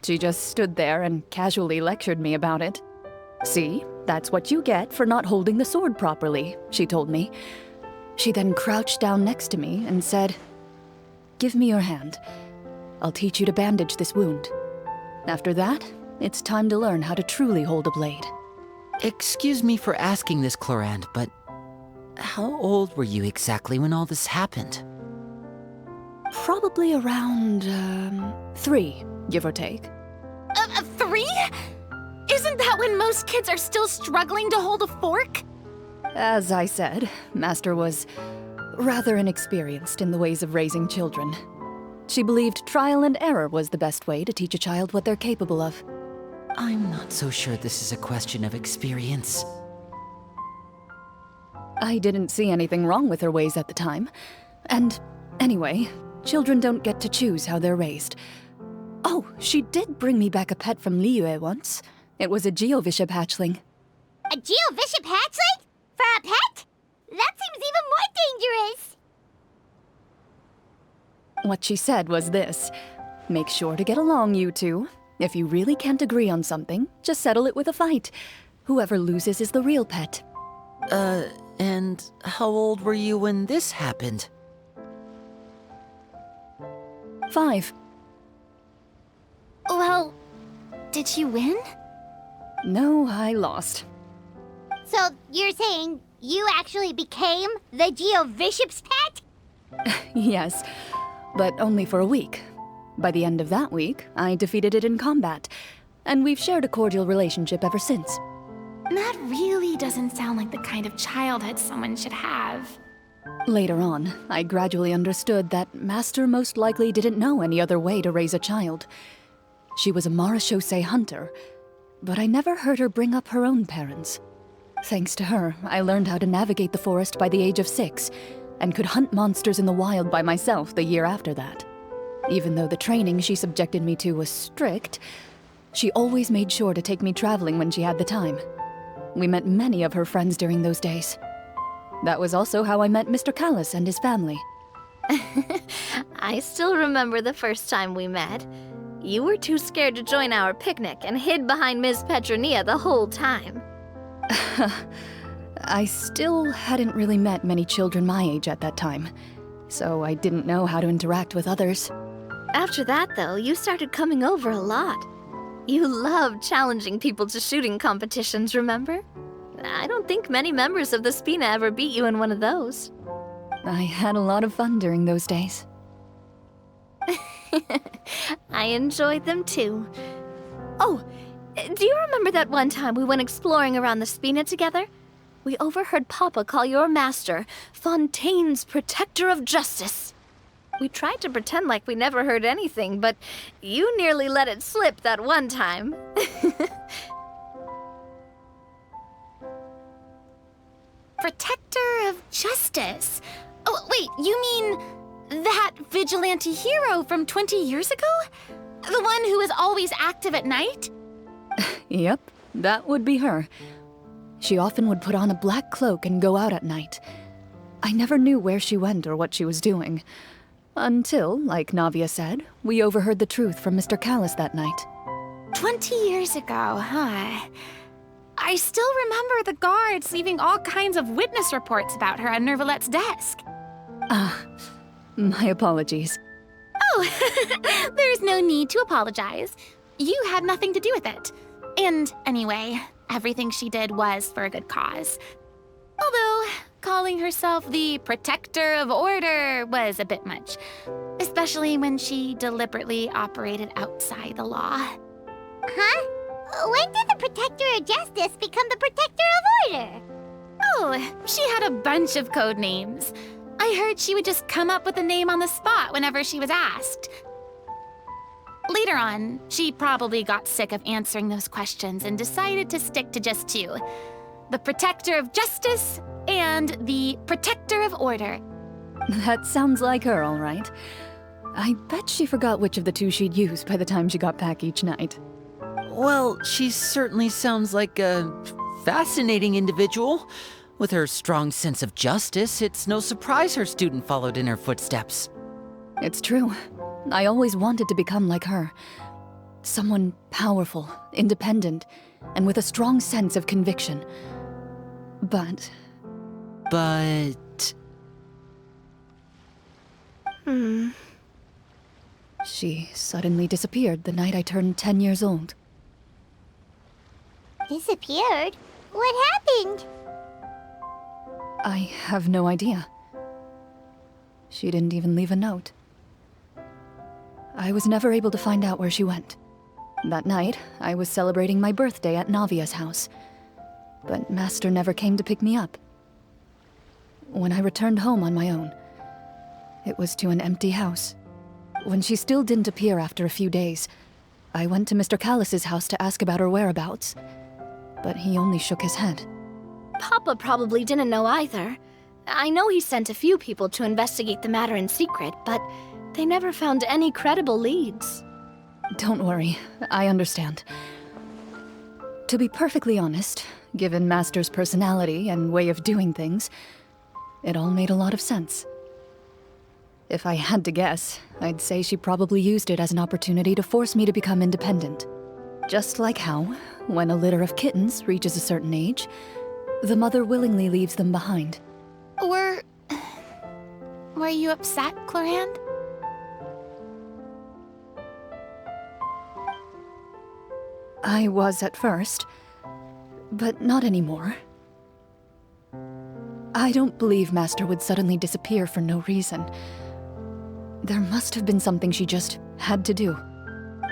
She just stood there and casually lectured me about it. "See, that's what you get for not holding the sword properly," she told me. She then crouched down next to me and said, "Give me your hand. I'll teach you to bandage this wound. After that, it's time to learn how to truly hold a blade." Excuse me for asking this, Clorinde, but how old were you exactly when all this happened? Probably around, 3, give or take. 3? Isn't that when most kids are still struggling to hold a fork? As I said, Master was rather inexperienced in the ways of raising children. She believed trial and error was the best way to teach a child what they're capable of. I'm not so sure this is a question of experience. I didn't see anything wrong with her ways at the time. And anyway, children don't get to choose how they're raised. Oh, she did bring me back a pet from Liyue once. It was a Geovishap hatchling. A Geovishap hatchling? For a pet? That seems even more dangerous. What she said was this: "Make sure to get along, you two. If you really can't agree on something, just settle it with a fight. Whoever loses is the real pet." And how old were you when this happened? 5. Well, did she win? No, I lost. So you're saying you actually became the Geovishap's pet? Yes, but only for a week. By the end of that week, I defeated it in combat, and we've shared a cordial relationship ever since. That really doesn't sound like the kind of childhood someone should have. Later on, I gradually understood that Master most likely didn't know any other way to raise a child. She was a marechaussee hunter, but I never heard her bring up her own parents. Thanks to her, I learned how to navigate the forest by the age of 6, and could hunt monsters in the wild by myself the year after that. Even though the training she subjected me to was strict, she always made sure to take me traveling when she had the time. We met many of her friends during those days. That was also how I met Mr. Callis and his family. I still remember the first time we met. You were too scared to join our picnic and hid behind Ms. Petronia the whole time. I still hadn't really met many children my age at that time, so I didn't know how to interact with others. After that, though, you started coming over a lot. You loved challenging people to shooting competitions, remember? I don't think many members of the Spina ever beat you in one of those. I had a lot of fun during those days. I enjoyed them too. Oh, do you remember that one time we went exploring around the Spina together? We overheard Papa call your master Fontaine's Protector of Justice. We tried to pretend like we never heard anything, but you nearly let it slip that one time. Protector of Justice? Oh, wait, you mean that vigilante hero from 20 years ago? The one who is always active at night? Yep, that would be her. She often would put on a black cloak and go out at night. I never knew where she went or what she was doing. Until, like Navia said, we overheard the truth from Mr. Callis that night. 20 years ago, huh? I still remember the guards leaving all kinds of witness reports about her on Nervalette's desk. My apologies. Oh, there's no need to apologize. You had nothing to do with it. And anyway, everything she did was for a good cause. Although, calling herself the Protector of Order was a bit much, especially when she deliberately operated outside the law. Huh? When did the Protector of Justice become the Protector of Order? Oh, she had a bunch of code names. I heard she would just come up with a name on the spot whenever she was asked. Later on, she probably got sick of answering those questions and decided to stick to just 2. The Protector of Justice and the Protector of Order. That sounds like her, all right. I bet she forgot which of the 2 she'd use by the time she got back each night. Well, she certainly sounds like a fascinating individual. With her strong sense of justice, it's no surprise her student followed in her footsteps. It's true. I always wanted to become like her. Someone powerful, independent, and with a strong sense of conviction. But... She suddenly disappeared the night I turned 10 years old. Disappeared? What happened? I have no idea. She didn't even leave a note. I was never able to find out where she went. That night, I was celebrating my birthday at Navia's house, but Master never came to pick me up. When I returned home on my own, it was to an empty house. When she still didn't appear after a few days, I went to Mr. Callis's house to ask about her whereabouts, but he only shook his head. Papa probably didn't know either. I know he sent a few people to investigate the matter in secret, but they never found any credible leads. Don't worry, I understand. To be perfectly honest, given Master's personality and way of doing things, it all made a lot of sense. If I had to guess, I'd say she probably used it as an opportunity to force me to become independent. Just like how, when a litter of kittens reaches a certain age, the mother willingly leaves them behind. Were you upset, Clorinde? I was at first, but not anymore. I don't believe Master would suddenly disappear for no reason. There must have been something she just had to do.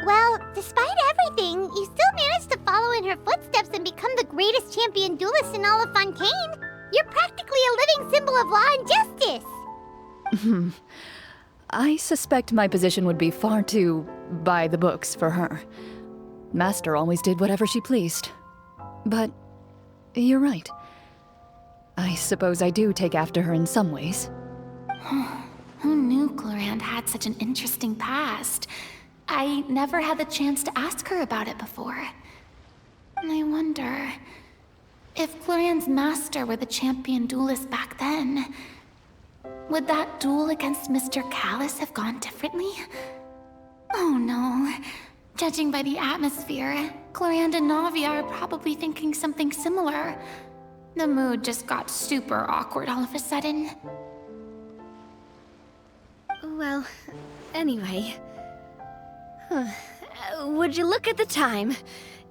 Well, despite everything, you still managed to follow in her footsteps and become the greatest champion duelist in all of Fontaine. You're practically a living symbol of law and justice. I suspect my position would be far too by the books for her. Master always did whatever she pleased. But you're right. I suppose I do take after her in some ways. Who knew Clorinde had such an interesting past? I never had the chance to ask her about it before. I wonder... if Clorinde's master were the champion duelist back then, would that duel against Mr. Callis have gone differently? Oh no. Judging by the atmosphere, Clorinde and Navia are probably thinking something similar. The mood just got super awkward all of a sudden. Well, anyway... Would you look at the time?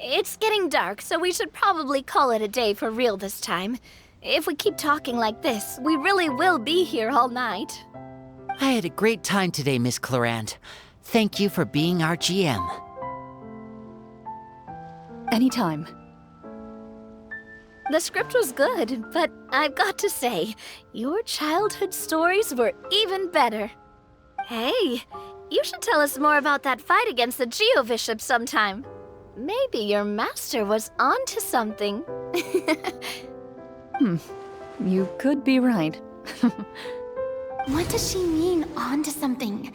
It's getting dark, so we should probably call it a day for real this time. If we keep talking like this, we really will be here all night. I had a great time today, Miss Clorinde. Thank you for being our GM. Anytime. The script was good, but I've got to say, your childhood stories were even better. Hey, you should tell us more about that fight against the Geo-Bishop sometime. Maybe your master was onto something. You could be right. What does she mean, onto something?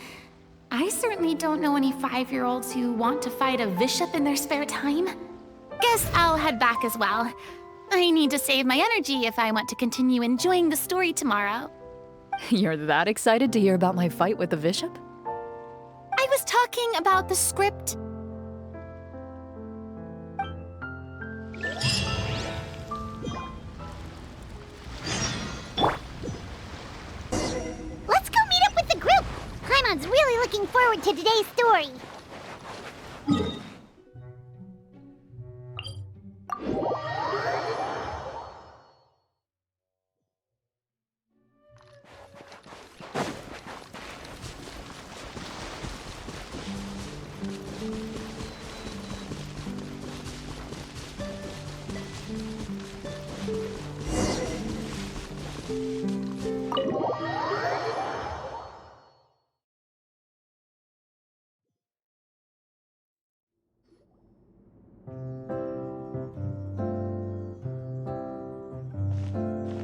I certainly don't know any 5-year-olds who want to fight a bishop in their spare time. Guess I'll head back as well. I need to save my energy if I want to continue enjoying the story tomorrow. You're that excited to hear about my fight with the bishop? I was talking about the script. Let's go meet up with the group! Paimon's really looking forward to today's story.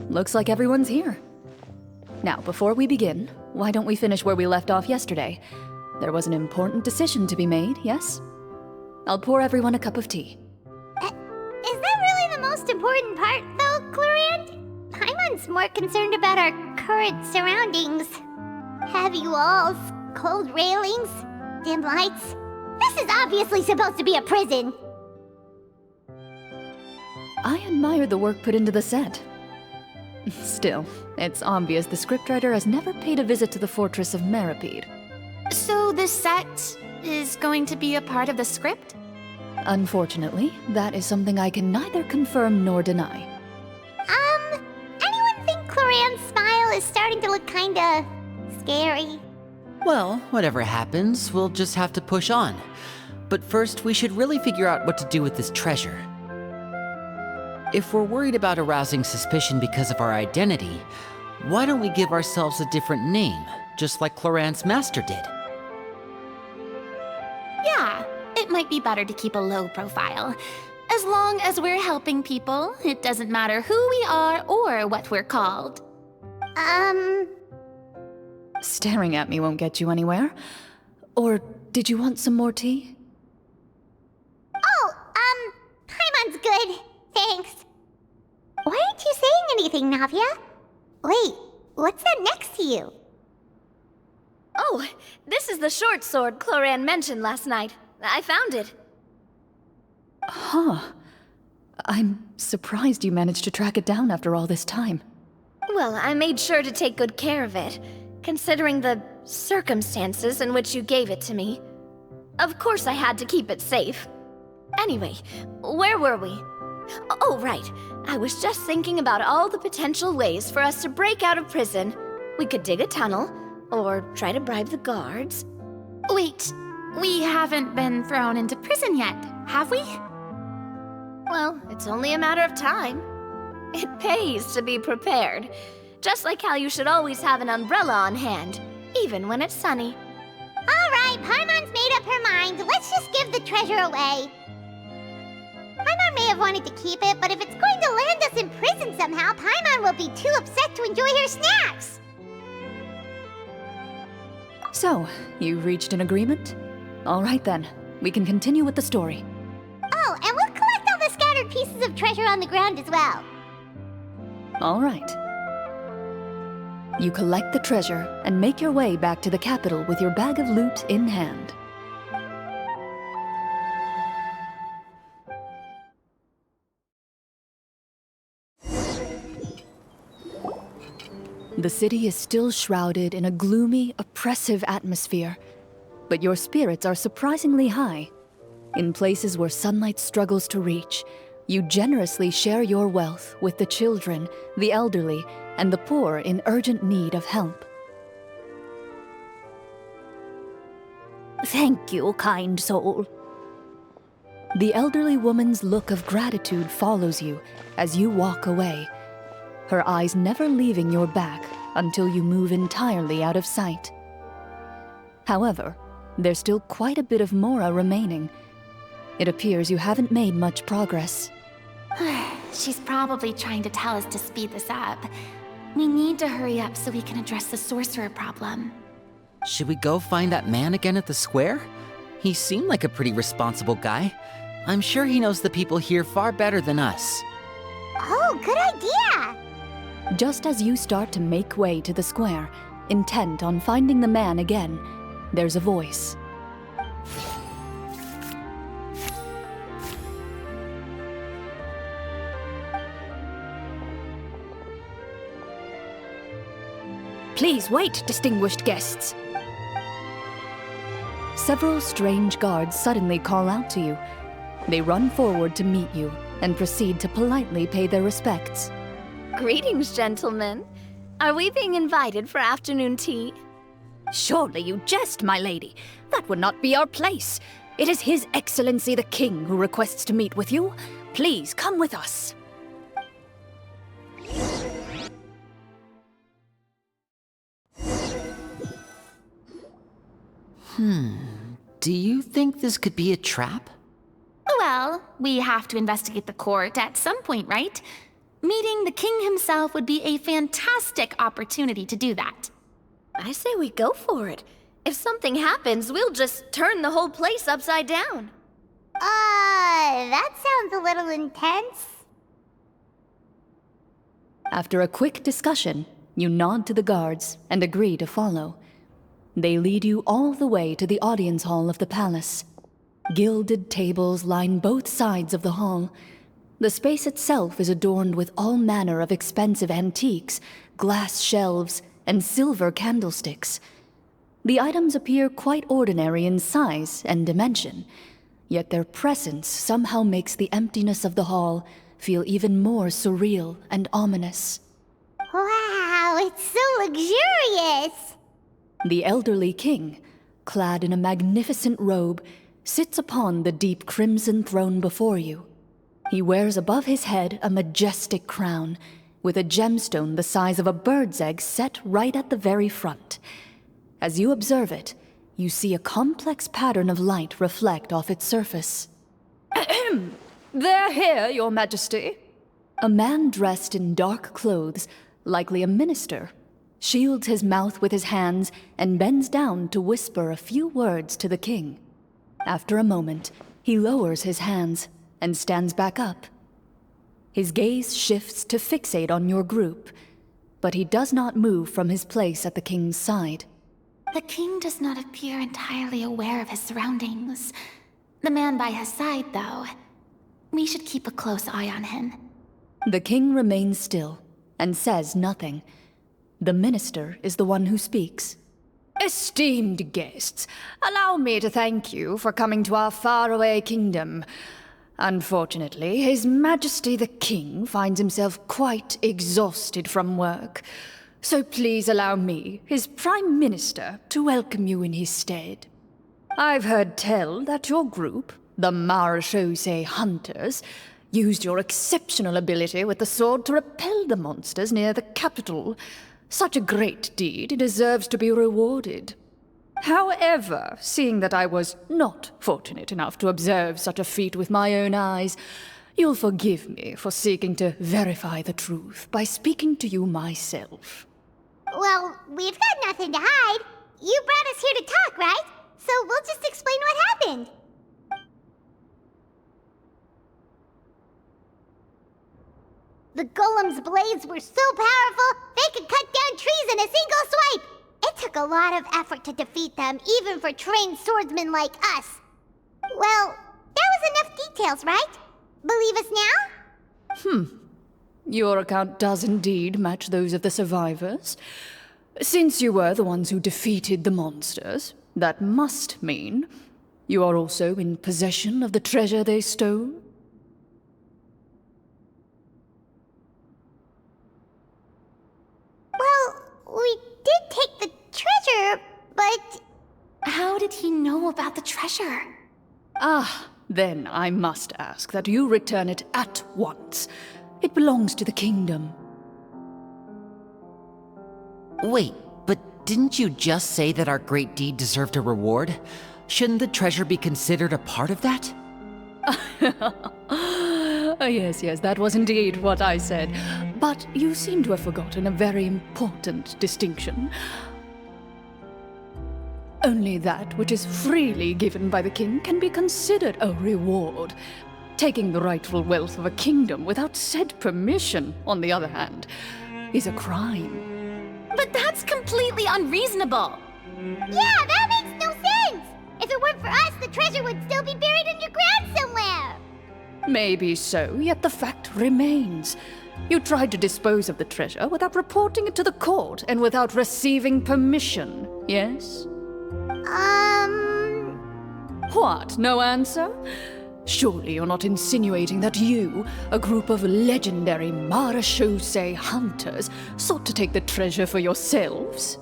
Looks like everyone's here. Now, before we begin, why don't we finish where we left off yesterday? There was an important decision to be made, yes? I'll pour everyone a cup of tea. Is that really the most important part, though, Clorinde? Paimon's more concerned about our current surroundings. Heavy walls, cold railings, dim lights. This is obviously supposed to be a prison. I admire the work put into the set. Still, it's obvious the scriptwriter has never paid a visit to the fortress of Meripede. So the set is going to be a part of the script? Unfortunately, that is something I can neither confirm nor deny. Anyone think Cloran's smile is starting to look kinda scary? Well, whatever happens, we'll just have to push on. But first, we should really figure out what to do with this treasure. If we're worried about arousing suspicion because of our identity, why don't we give ourselves a different name, just like Cloran's master did? Yeah, it might be better to keep a low profile. As long as we're helping people, it doesn't matter who we are or what we're called. Staring at me won't get you anywhere. Or did you want some more tea? Oh, Paimon's good. Thanks. Why aren't you saying anything, Navia? Wait, what's that next to you? Oh, this is the short sword Cloran mentioned last night. I found it. Huh. I'm surprised you managed to track it down after all this time. Well, I made sure to take good care of it, considering the circumstances in which you gave it to me. Of course I had to keep it safe. Anyway, where were we? Oh, right. I was just thinking about all the potential ways for us to break out of prison. We could dig a tunnel, or try to bribe the guards. Wait, we haven't been thrown into prison yet, have we? Well, it's only a matter of time. It pays to be prepared. Just like how you should always have an umbrella on hand, even when it's sunny. Alright, Paimon's made up her mind. Let's just give the treasure away. Paimon may have wanted to keep it, but if it's going to land us in prison somehow, Paimon will be too upset to enjoy her snacks. So, you've reached an agreement? All right then, we can continue with the story. Oh, and we'll collect all the scattered pieces of treasure on the ground as well. All right. You collect the treasure and make your way back to the capital with your bag of loot in hand. The city is still shrouded in a gloomy, oppressive atmosphere, but your spirits are surprisingly high. In places where sunlight struggles to reach, you generously share your wealth with the children, the elderly, and the poor in urgent need of help. Thank you, kind soul. The elderly woman's look of gratitude follows you as you walk away, her eyes never leaving your back until you move entirely out of sight. However, there's still quite a bit of Mora remaining. It appears you haven't made much progress. She's probably trying to tell us to speed this up. We need to hurry up so we can address the sorcerer problem. Should we go find that man again at the square? He seemed like a pretty responsible guy. I'm sure he knows the people here far better than us. Oh, good idea! Just as you start to make way to the square, intent on finding the man again, there's a voice. Please wait, distinguished guests. Several strange guards suddenly call out to you. They run forward to meet you and proceed to politely pay their respects. Greetings, gentlemen. Are we being invited for afternoon tea? Surely you jest, my lady. That would not be our place. It is His Excellency the King who requests to meet with you. Please come with us. Do you think this could be a trap? Well, we have to investigate the court at some point, right? Meeting the king himself would be a fantastic opportunity to do that. I say we go for it. If something happens, we'll just turn the whole place upside down. That sounds a little intense. After a quick discussion, you nod to the guards and agree to follow. They lead you all the way to the audience hall of the palace. Gilded tables line both sides of the hall. The space itself is adorned with all manner of expensive antiques, glass shelves, and silver candlesticks. The items appear quite ordinary in size and dimension, yet their presence somehow makes the emptiness of the hall feel even more surreal and ominous. Wow, it's so luxurious! The elderly king, clad in a magnificent robe, sits upon the deep crimson throne before you. He wears above his head a majestic crown, with a gemstone the size of a bird's egg set right at the very front. As you observe it, you see a complex pattern of light reflect off its surface. They're here, Your Majesty. A man dressed in dark clothes, likely a minister, shields his mouth with his hands and bends down to whisper a few words to the king. After a moment, he lowers his hands and stands back up. His gaze shifts to fixate on your group, but he does not move from his place at the king's side. The king does not appear entirely aware of his surroundings. The man by his side, though. We should keep a close eye on him. The king remains still and says nothing. The minister is the one who speaks. Esteemed guests, allow me to thank you for coming to our faraway kingdom. Unfortunately, His Majesty the King finds himself quite exhausted from work. So please allow me, his Prime Minister, to welcome you in his stead. I've heard tell that your group, the Marechaussee Hunters, used your exceptional ability with the sword to repel the monsters near the capital. Such a great deed deserves to be rewarded. However, seeing that I was not fortunate enough to observe such a feat with my own eyes, you'll forgive me for seeking to verify the truth by speaking to you myself. Well, we've got nothing to hide. You brought us here to talk, right? So we'll just explain what happened. The golem's blades were so powerful, they could cut down trees in a single swipe! It took a lot of effort to defeat them, even for trained swordsmen like us. Well, that was enough details, right? Believe us now? Your account does indeed match those of the survivors. Since you were the ones who defeated the monsters, that must mean you are also in possession of the treasure they stole? Well, we did take the treasure, but... How did he know about the treasure? Then I must ask that you return it at once. It belongs to the kingdom. Wait, but didn't you just say that our great deed deserved a reward? Shouldn't the treasure be considered a part of that? Yes, that was indeed what I said. But you seem to have forgotten a very important distinction. Only that which is freely given by the king can be considered a reward. Taking the rightful wealth of a kingdom without said permission, on the other hand, is a crime. But that's completely unreasonable! Yeah, that makes no sense! If it weren't for us, the treasure would still be buried underground somewhere! Maybe so, yet the fact remains. You tried to dispose of the treasure without reporting it to the court and without receiving permission, yes? What, no answer? Surely you're not insinuating that you, a group of legendary Marechaussee hunters, sought to take the treasure for yourselves?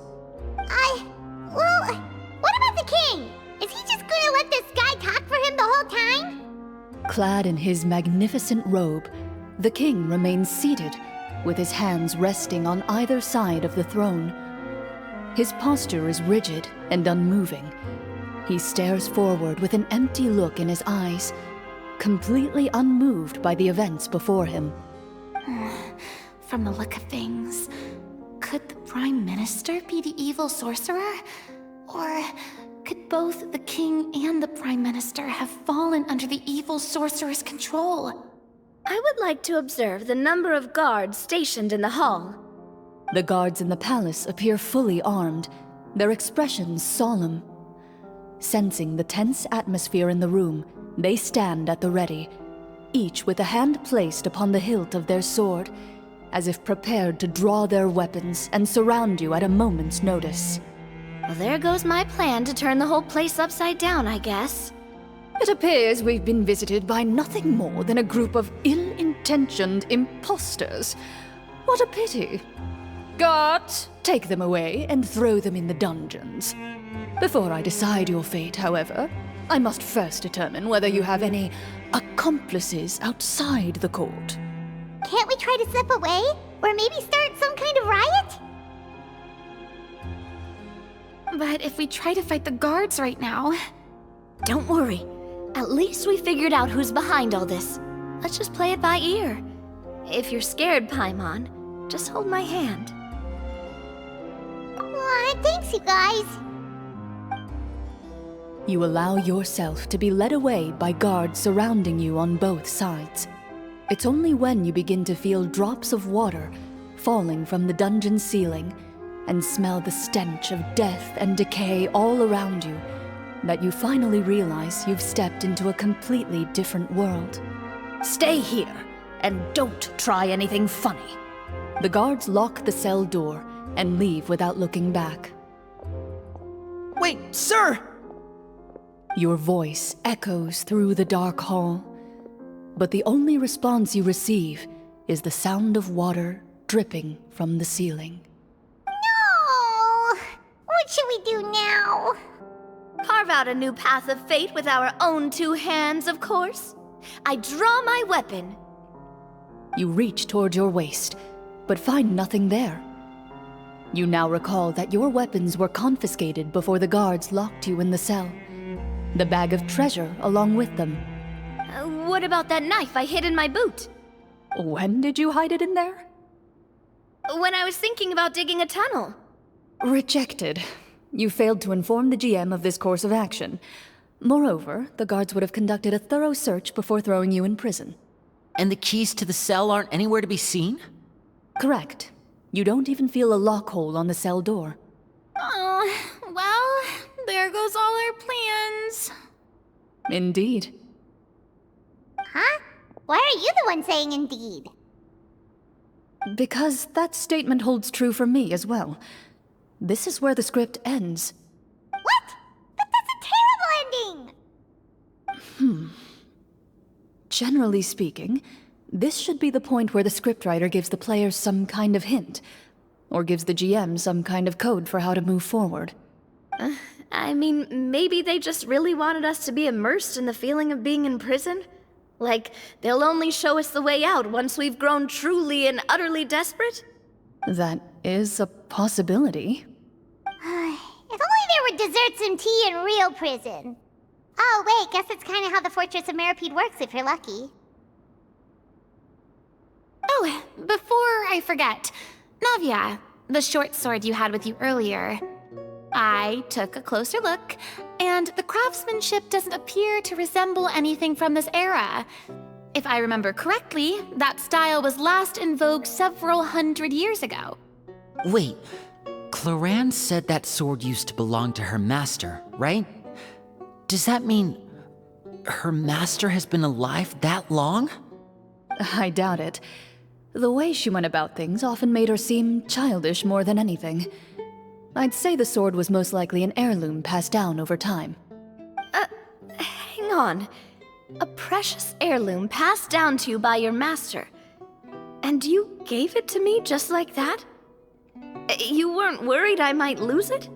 Well, what about the king? Is he just gonna let this guy talk for him the whole time? Clad in his magnificent robe, the king remains seated, with his hands resting on either side of the throne. His posture is rigid and unmoving. He stares forward with an empty look in his eyes, completely unmoved by the events before him. From the look of things, could the Prime Minister be the evil sorcerer? Or could both the king and the Prime Minister have fallen under the evil sorcerer's control? I would like to observe the number of guards stationed in the hall. The guards in the palace appear fully armed, their expressions solemn. Sensing the tense atmosphere in the room, they stand at the ready, each with a hand placed upon the hilt of their sword, as if prepared to draw their weapons and surround you at a moment's notice. Well, there goes my plan to turn the whole place upside down, I guess. It appears we've been visited by nothing more than a group of ill-intentioned imposters. What a pity. Guards, take them away and throw them in the dungeons. Before I decide your fate, however, I must first determine whether you have any accomplices outside the court. Can't we try to slip away? Or maybe start some kind of riot? But if we try to fight the guards right now... Don't worry. At least we figured out who's behind all this. Let's just play it by ear. If you're scared, Paimon, just hold my hand. Aw, thanks, you guys. You allow yourself to be led away by guards surrounding you on both sides. It's only when you begin to feel drops of water falling from the dungeon ceiling and smell the stench of death and decay all around you that you finally realize you've stepped into a completely different world. Stay here, and don't try anything funny. The guards lock the cell door and leave without looking back. Wait, sir! Your voice echoes through the dark hall, but the only response you receive is the sound of water dripping from the ceiling. No! What should we do now? Carve out a new path of fate with our own two hands, of course. I draw my weapon. You reach toward your waist, but find nothing there. You now recall that your weapons were confiscated before the guards locked you in the cell. The bag of treasure along with them. What about that knife I hid in my boot? When did you hide it in there? When I was thinking about digging a tunnel. Rejected. You failed to inform the GM of this course of action. Moreover, the guards would have conducted a thorough search before throwing you in prison. And the keys to the cell aren't anywhere to be seen? Correct. You don't even feel a lock hole on the cell door. Oh, well, there goes all our plans. Indeed. Huh? Why are you the one saying indeed? Because that statement holds true for me as well. This is where the script ends. What? But that's a terrible ending! Generally speaking, this should be the point where the scriptwriter gives the players some kind of hint, or gives the GM some kind of code for how to move forward. I mean, maybe they just really wanted us to be immersed in the feeling of being in prison? Like, they'll only show us the way out once we've grown truly and utterly desperate? That is a possibility. If only there were desserts and tea in real prison. Oh, wait, guess it's kind of how the Fortress of Meripede works if you're lucky. Oh, before I forget, Navia, the short sword you had with you earlier. I took a closer look, and the craftsmanship doesn't appear to resemble anything from this era. If I remember correctly, that style was last in vogue several hundred years ago. Wait, Cloran said that sword used to belong to her master, right? Does that mean her master has been alive that long? I doubt it. The way she went about things often made her seem childish more than anything. I'd say the sword was most likely an heirloom passed down over time. Hang on. A precious heirloom passed down to you by your master. And you gave it to me just like that? You weren't worried I might lose it?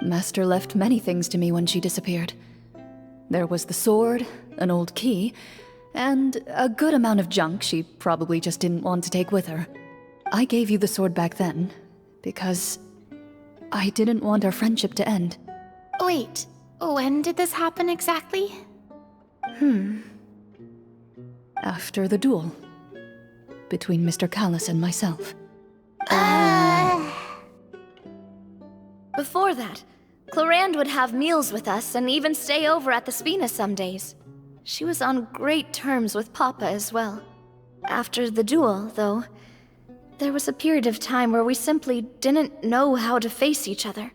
Master left many things to me when she disappeared. There was the sword, an old key, and a good amount of junk she probably just didn't want to take with her. I gave you the sword back then, because I didn't want our friendship to end. Wait, when did this happen exactly? After the duel. Between Mr. Callis and myself. Before that, Clorand would have meals with us and even stay over at the Spina some days. She was on great terms with Papa as well. After the duel, though, there was a period of time where we simply didn't know how to face each other.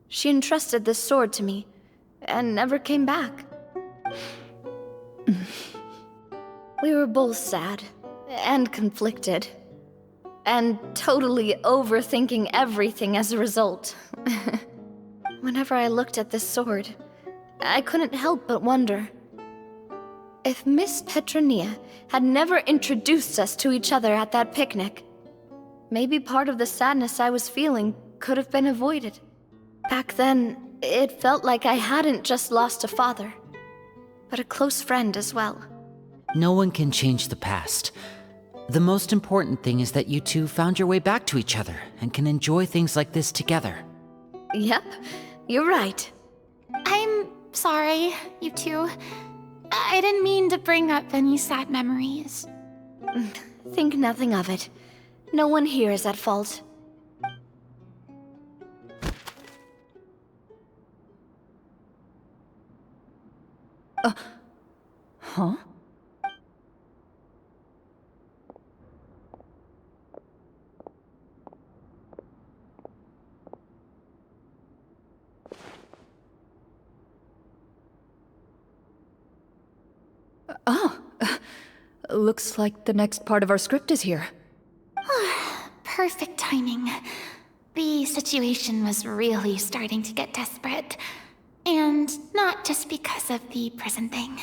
She entrusted this sword to me, and never came back. We were both sad and conflicted, and totally overthinking everything as a result. Whenever I looked at this sword, I couldn't help but wonder if Miss Petronia had never introduced us to each other at that picnic. Maybe part of the sadness I was feeling could have been avoided. Back then, it felt like I hadn't just lost a father, but a close friend as well. No one can change the past. The most important thing is that you two found your way back to each other and can enjoy things like this together. Yep, you're right. I'm sorry, you two. I didn't mean to bring up any sad memories. Think nothing of it. No one here is at fault. Huh? Looks like the next part of our script is here. Perfect timing. The situation was really starting to get desperate. And not just because of the prison thing.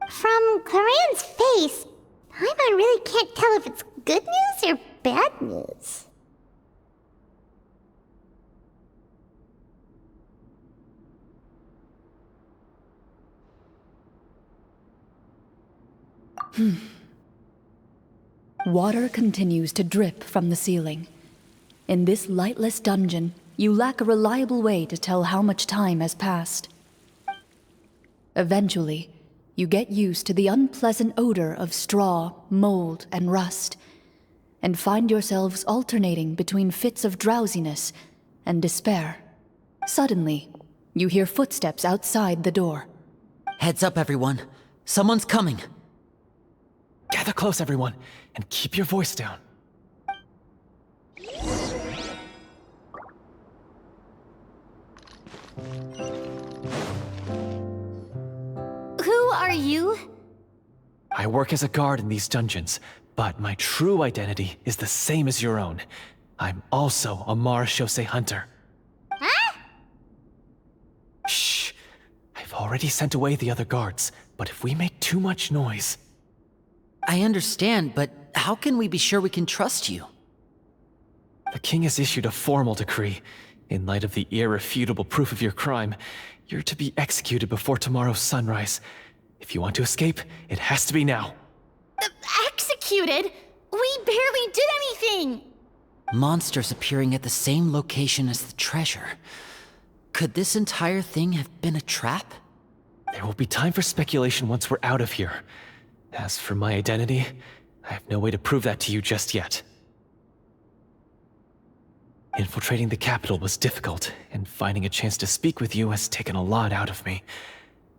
From Claren's face, I really can't tell if it's good news or bad news. Water continues to drip from the ceiling. In this lightless dungeon, you lack a reliable way to tell how much time has passed. Eventually, you get used to the unpleasant odor of straw, mold, and rust, and find yourselves alternating between fits of drowsiness and despair. Suddenly, you hear footsteps outside the door. Heads up, everyone. Someone's coming. Gather close, everyone, and keep your voice down. Who are you? I work as a guard in these dungeons, but my true identity is the same as your own. I'm also a Marashose hunter. Huh? Shh! I've already sent away the other guards, but if we make too much noise... I understand, but how can we be sure we can trust you? The king has issued a formal decree. In light of the irrefutable proof of your crime, you're to be executed before tomorrow's sunrise. If you want to escape, it has to be now. Executed? We barely did anything! Monsters appearing at the same location as the treasure. Could this entire thing have been a trap? There will be time for speculation once we're out of here. As for my identity, I have no way to prove that to you just yet. Infiltrating the capital was difficult, and finding a chance to speak with you has taken a lot out of me.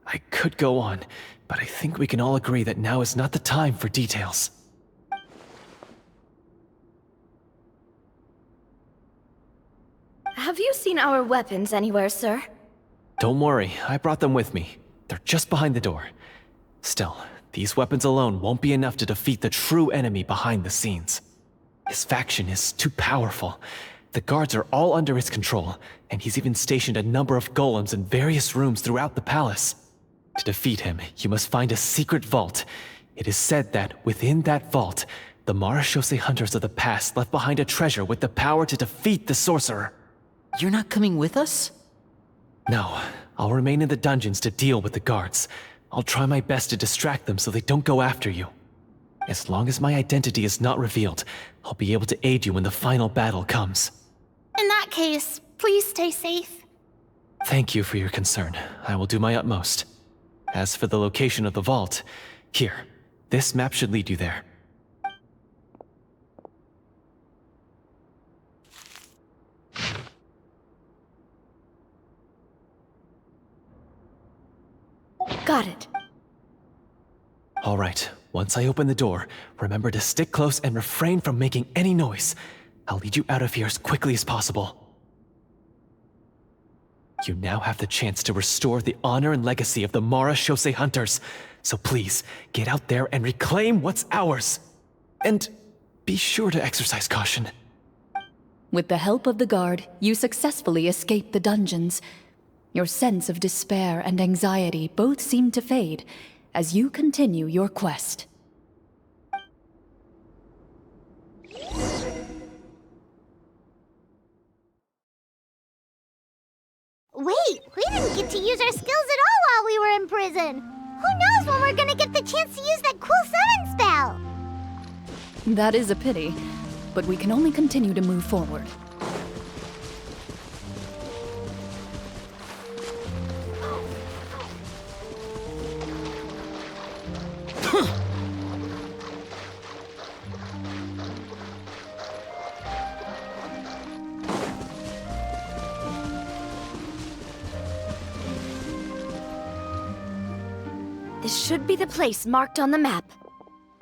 I could go on, but I think we can all agree that now is not the time for details. Have you seen our weapons anywhere, sir? Don't worry, I brought them with me. They're just behind the door. Still, these weapons alone won't be enough to defeat the true enemy behind the scenes. His faction is too powerful. The guards are all under his control, and he's even stationed a number of golems in various rooms throughout the palace. To defeat him, you must find a secret vault. It is said that within that vault, the Marashose hunters of the past left behind a treasure with the power to defeat the sorcerer. You're not coming with us? No, I'll remain in the dungeons to deal with the guards. I'll try my best to distract them so they don't go after you. As long as my identity is not revealed, I'll be able to aid you when the final battle comes. In that case, please stay safe. Thank you for your concern. I will do my utmost. As for the location of the vault, here, this map should lead you there. Got it. All right, once I open the door, remember to stick close and refrain from making any noise. I'll lead you out of here as quickly as possible. You now have the chance to restore the honor and legacy of the Mara Shosei Hunters. So please, get out there and reclaim what's ours. And be sure to exercise caution. With the help of the guard, you successfully escape the dungeons. Your sense of despair and anxiety both seem to fade as you continue your quest. Wait, we didn't get to use our skills at all while we were in prison. Who knows when we're gonna get the chance to use that cool summon spell? That is a pity, but we can only continue to move forward. This should be the place marked on the map.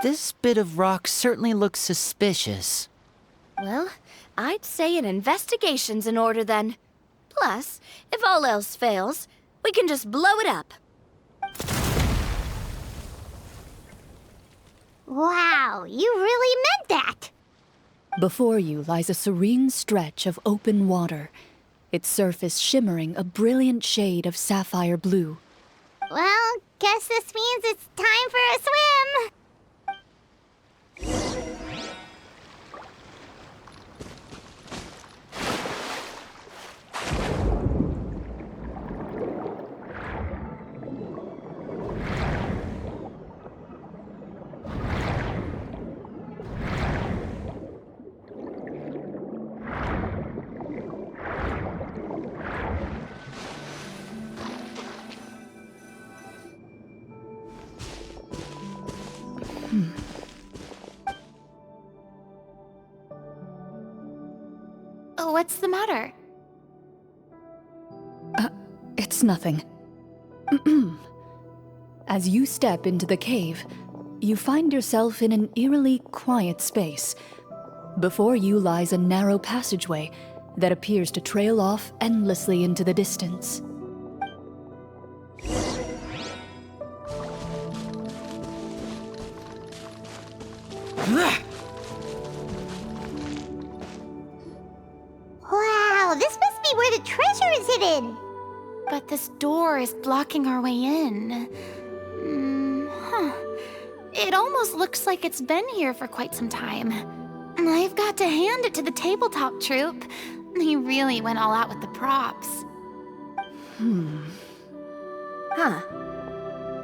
This bit of rock certainly looks suspicious. Well, I'd say an investigation's in order then. Plus, if all else fails, we can just blow it up. Wow, you really meant that! Before you lies a serene stretch of open water, its surface shimmering a brilliant shade of sapphire blue. Well, guess this means it's time for a swim! What's the matter? It's nothing. As you step into the cave, you find yourself in an eerily quiet space. Before you lies a narrow passageway that appears to trail off endlessly into the distance. Wow, this must be where the treasure is hidden! But this door is blocking our way in. It almost looks like it's been here for quite some time. I've got to hand it to the tabletop troupe. They really went all out with the props. Huh.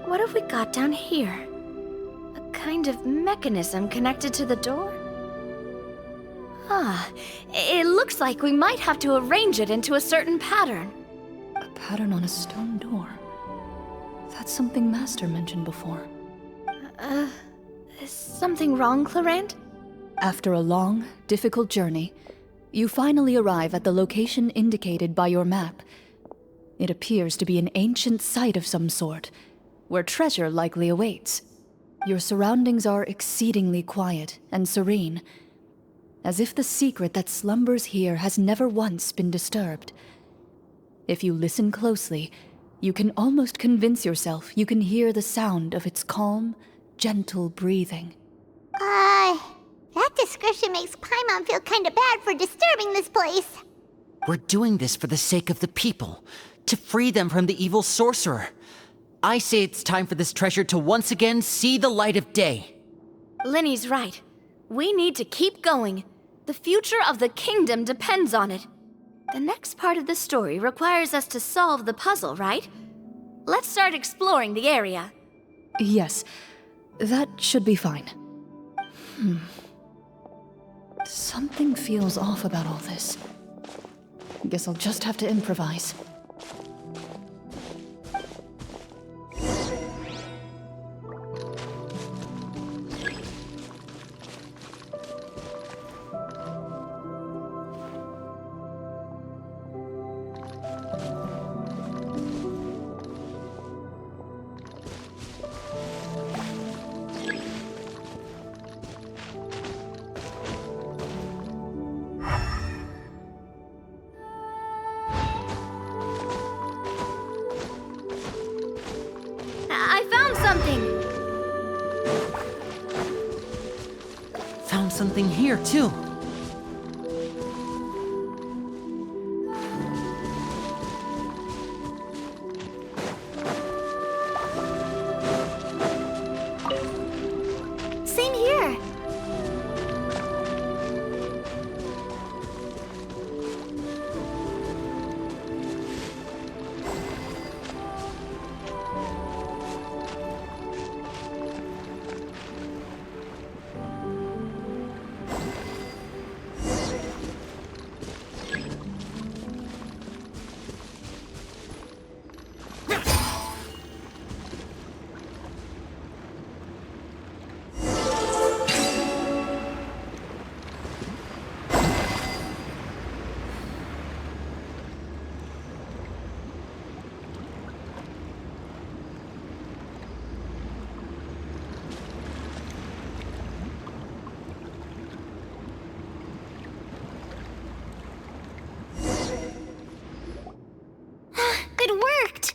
What have we got down here? A kind of mechanism connected to the door? It looks like we might have to arrange it into a certain pattern. A pattern on a stone door. That's something Master mentioned before. Is something wrong, Clorinde? After a long, difficult journey, you finally arrive at the location indicated by your map. It appears to be an ancient site of some sort, where treasure likely awaits. Your surroundings are exceedingly quiet and serene, as if the secret that slumbers here has never once been disturbed. If you listen closely, you can almost convince yourself you can hear the sound of its calm, gentle breathing. That description makes Paimon feel kinda bad for disturbing this place. We're doing this for the sake of the people, to free them from the evil sorcerer. I say it's time for this treasure to once again see the light of day. Linny's right. We need to keep going. The future of the kingdom depends on it. The next part of the story requires us to solve the puzzle, right? Let's start exploring the area. Yes, that should be fine. Something feels off about all this. Guess I'll just have to improvise. something here, too. Same here. It worked!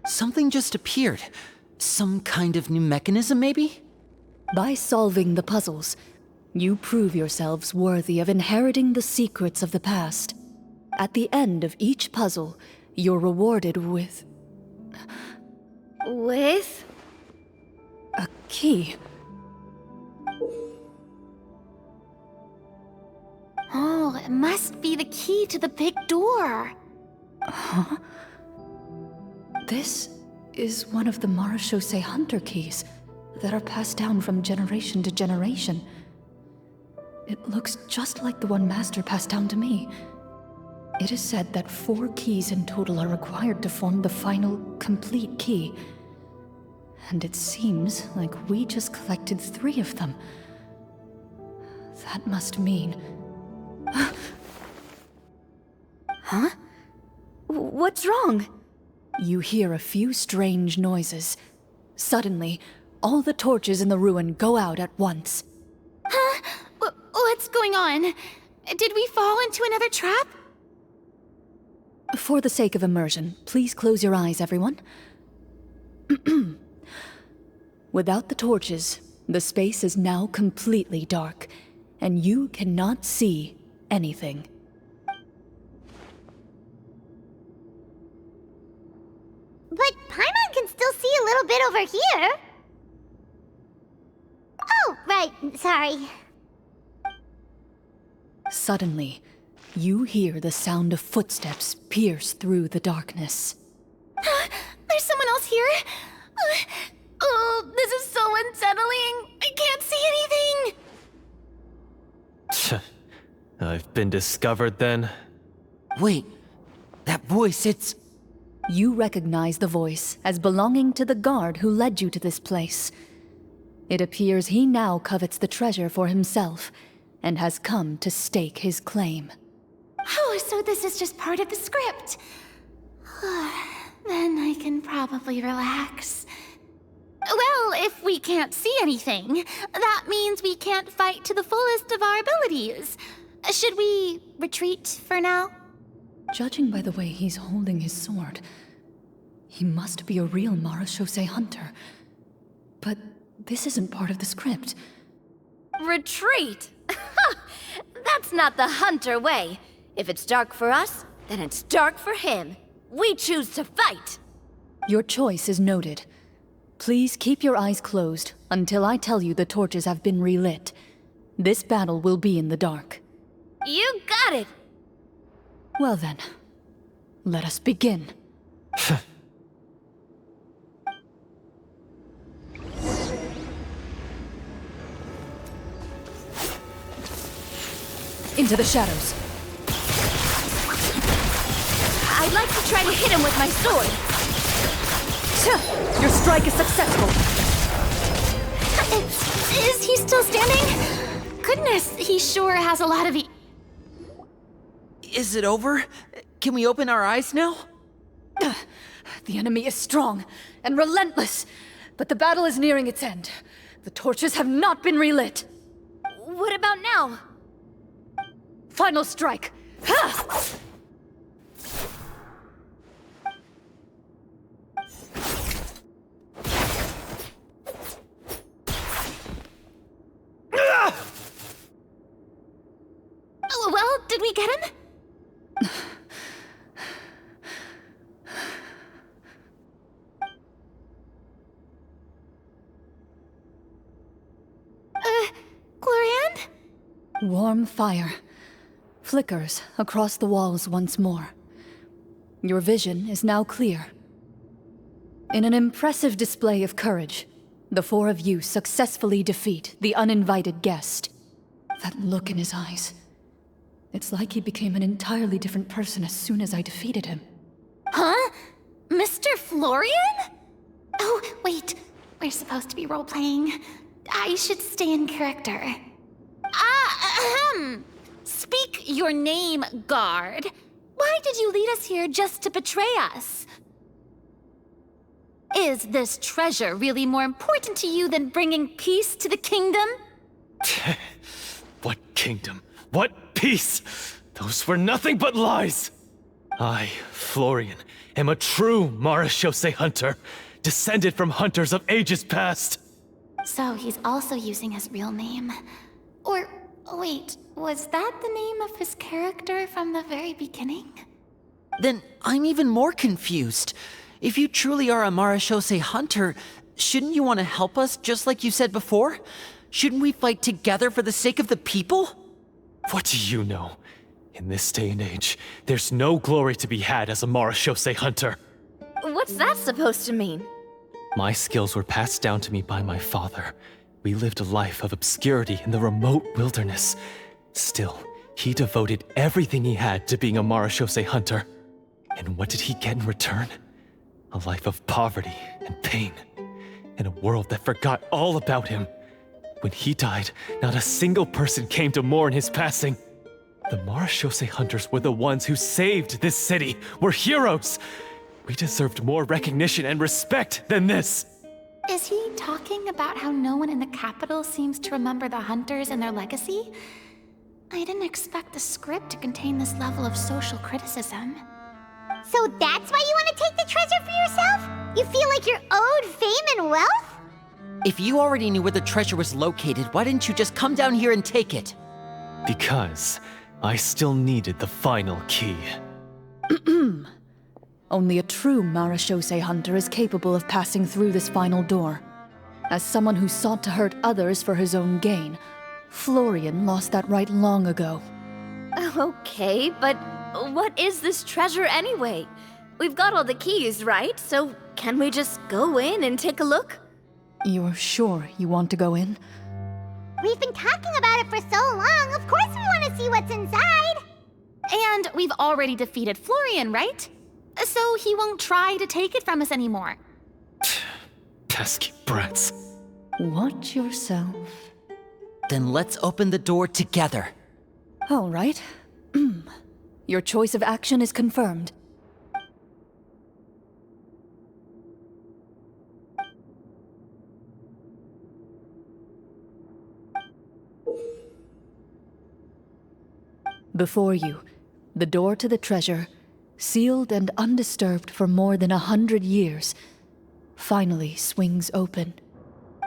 Something just appeared. Some kind of new mechanism, maybe? By solving the puzzles, you prove yourselves worthy of inheriting the secrets of the past. At the end of each puzzle, you're rewarded with With? a key. Oh, it must be the key to the big door. This is one of the Marachose Hunter keys that are passed down from generation to generation. It looks just like the one Master passed down to me. It is said that 4 keys in total are required to form the final, complete key. And it seems like we just collected 3 of them. That must mean... Huh? What's wrong? You hear a few strange noises. Suddenly, all the torches in the ruin go out at once. Huh? What's going on? Did we fall into another trap? For the sake of immersion, please close your eyes, everyone. Without the torches, the space is now completely dark, and you cannot see anything. But Paimon can still see a little bit over here. Oh, right, sorry. Suddenly, you hear the sound of footsteps pierce through the darkness. There's someone else here? Oh, this is so unsettling. I can't see anything. I've been discovered then. Wait, that voice, it's... You recognize the voice as belonging to the guard who led you to this place. It appears he now covets the treasure for himself, and has come to stake his claim. Oh, so this is just part of the script. Then I can probably relax. Well, if we can't see anything, that means we can't fight to the fullest of our abilities. Should we retreat for now? Judging by the way he's holding his sword, he must be a real Marachose hunter. But this isn't part of the script. Retreat? That's not the hunter way. If it's dark for us, then it's dark for him. We choose to fight. Your choice is noted. Please keep your eyes closed until I tell you the torches have been relit. This battle will be in the dark. You got it. Well then, let us begin. Into the shadows. I'd like to try to hit him with my sword. Your strike is successful. Is he still standing? Goodness, he sure has a lot of Is it over? Can we open our eyes now? The enemy is strong and relentless, but the battle is nearing its end. The torches have not been relit. What about now? Final strike! Ha! Did we get him? Glorian? Warm fire flickers across the walls once more. Your vision is now clear. In an impressive display of courage, the four of you successfully defeat the uninvited guest. That look in his eyes. It's like he became an entirely different person as soon as I defeated him. Huh? Mr. Florian? Oh, wait. We're supposed to be role-playing. I should stay in character. Speak your name, guard. Why did you lead us here just to betray us? Is this treasure really more important to you than bringing peace to the kingdom? What kingdom? What peace? Those were nothing but lies! I, Florian, am a true Marechaussee hunter, descended from hunters of ages past. So he's also using his real name. Or, wait, was that the name of his character from the very beginning? Then I'm even more confused. If you truly are a Marechaussee hunter, shouldn't you want to help us just like you said before? Shouldn't we fight together for the sake of the people? What do you know? In this day and age, there's no glory to be had as a Marechaussee hunter. What's that supposed to mean? My skills were passed down to me by my father. We lived a life of obscurity in the remote wilderness. Still, he devoted everything he had to being a Marechaussee hunter. And what did he get in return? A life of poverty and pain. In a world that forgot all about him. When he died, not a single person came to mourn his passing. The Marechaussee hunters were the ones who saved this city. We're heroes. We deserved more recognition and respect than this. Is he talking about how no one in the capital seems to remember the hunters and their legacy? I didn't expect the script to contain this level of social criticism. So that's why you want to take the treasure for yourself? You feel like you're owed fame and wealth? If you already knew where the treasure was located, why didn't you just come down here and take it? Because I still needed the final key. Only a true Marechaussee hunter is capable of passing through this final door. As someone who sought to hurt others for his own gain, Florian lost that right long ago. Okay, but what is this treasure anyway? We've got all the keys, right? So can we just go in and take a look? You're sure you want to go in? We've been talking about it for so long. Of course we want to see what's inside. And we've already defeated Florian, right? So he won't try to take it from us anymore. Pesky brats. Watch yourself. Then let's open the door together. All right. Your choice of action is confirmed. Before you, the door to the treasure, sealed and undisturbed for more than 100 years, finally swings open.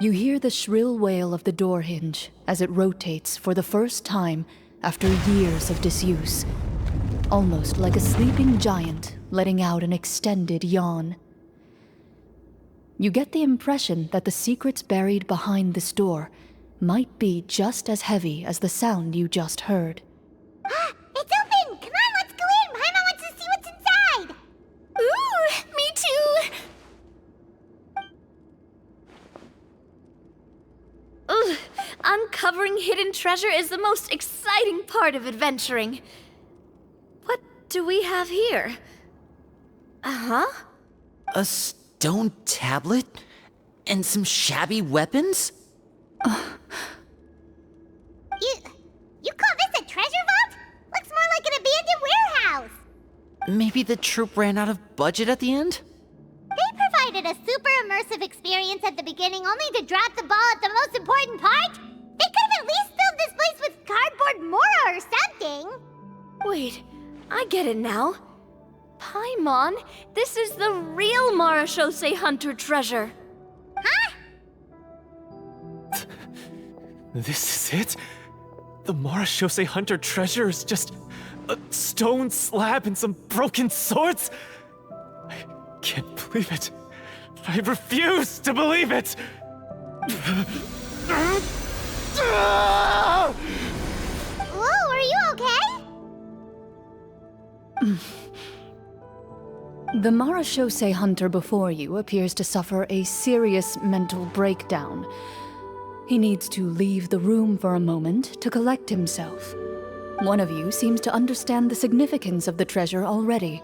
You hear the shrill wail of the door hinge as it rotates for the first time after years of disuse, almost like a sleeping giant letting out an extended yawn. You get the impression that the secrets buried behind this door might be just as heavy as the sound you just heard. It's open! Come on, let's go in! Paimon wants to see what's inside! Ooh, me too! Ugh, uncovering hidden treasure is the most exciting part of adventuring. What do we have here? Uh-huh. A stone tablet? And some shabby weapons? You call this a treasure vault? Looks more like an abandoned warehouse. Maybe the troop ran out of budget at the end? They provided a super immersive experience at the beginning only to drop the ball at the most important part. They could have at least filled this place with cardboard mora or something. Wait, I get it now. Paimon, this is the real Marechaussee hunter treasure. Huh? This is it? The Marashose Hunter treasure is just a stone slab and some broken swords? I can't believe it. I refuse to believe it! Whoa, are you okay? The Marashose hunter before you appears to suffer a serious mental breakdown. He needs to leave the room for a moment to collect himself. One of you seems to understand the significance of the treasure already.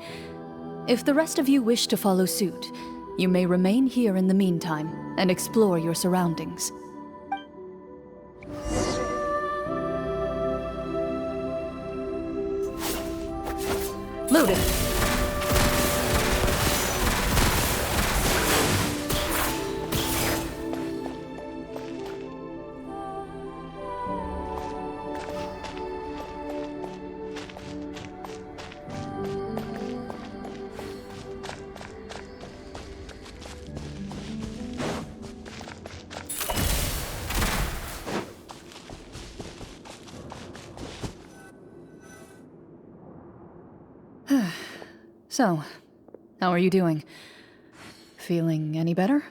If the rest of you wish to follow suit, you may remain here in the meantime and explore your surroundings. Loaded. So, how are you doing? Feeling any better?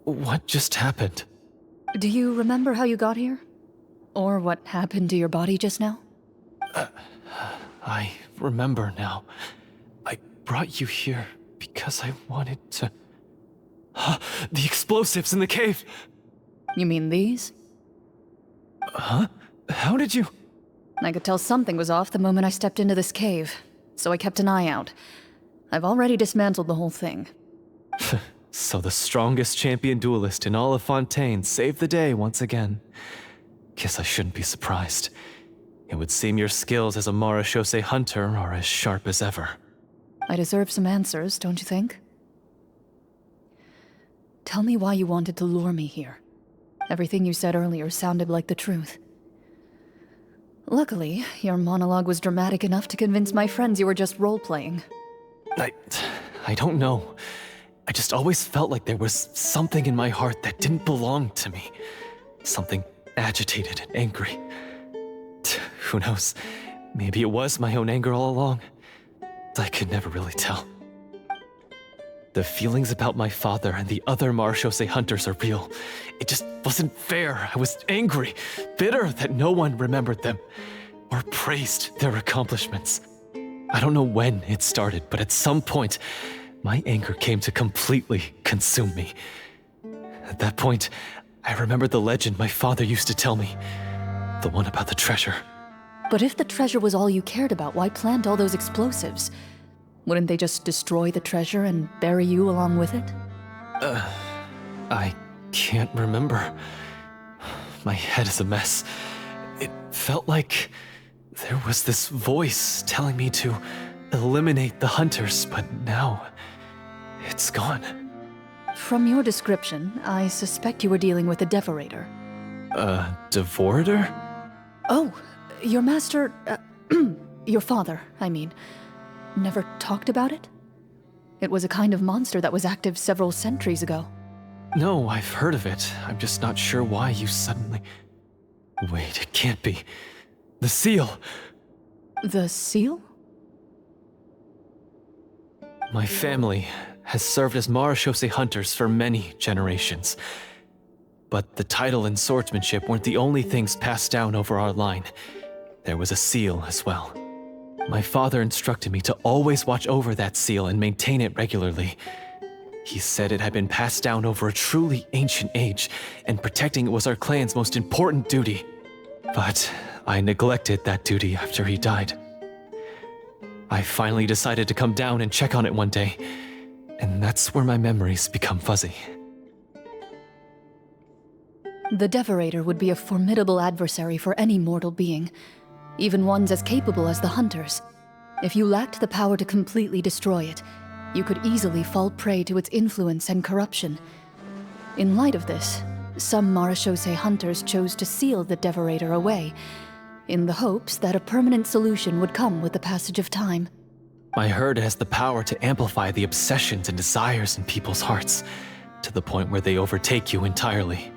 What just happened? Do you remember how you got here? Or what happened to your body just now? I remember now. I brought you here because I wanted to... The explosives in the cave! You mean these? Huh? How did you... I could tell something was off the moment I stepped into this cave, so I kept an eye out. I've already dismantled the whole thing. So the strongest champion duelist in all of Fontaine saved the day once again. Guess I shouldn't be surprised. It would seem your skills as a Marashose hunter are as sharp as ever. I deserve some answers, don't you think? Tell me why you wanted to lure me here. Everything you said earlier sounded like the truth. Luckily, your monologue was dramatic enough to convince my friends you were just role-playing. I don't know. I just always felt like there was something in my heart that didn't belong to me. Something agitated and angry. Who knows? Maybe it was my own anger all along. I could never really tell. The feelings about my father and the other Marashose hunters are real. It just wasn't fair. I was angry, bitter that no one remembered them or praised their accomplishments. I don't know when it started, but at some point, my anger came to completely consume me. At that point, I remembered the legend my father used to tell me. The one about the treasure. But if the treasure was all you cared about, why plant all those explosives? Wouldn't they just destroy the treasure and bury you along with it? I can't remember. My head is a mess. It felt like there was this voice telling me to eliminate the hunters, but now it's gone. From your description, I suspect you were dealing with a devorator. Devorator? Oh, your master... your father, I mean. Never talked about it? It was a kind of monster that was active several centuries ago. No, I've heard of it. I'm just not sure why you suddenly... Wait, it can't be. The seal! The seal? My family has served as Marashose hunters for many generations. But the title and swordsmanship weren't the only things passed down over our line. There was a seal as well. My father instructed me to always watch over that seal and maintain it regularly. He said it had been passed down over a truly ancient age, and protecting it was our clan's most important duty. But I neglected that duty after he died. I finally decided to come down and check on it one day, and that's where my memories become fuzzy. The Devorator would be a formidable adversary for any mortal being, even ones as capable as the Hunters. If you lacked the power to completely destroy it, you could easily fall prey to its influence and corruption. In light of this, some Marashose hunters chose to seal the Devorator away, in the hopes that a permanent solution would come with the passage of time. I heard it has the power to amplify the obsessions and desires in people's hearts, to the point where they overtake you entirely.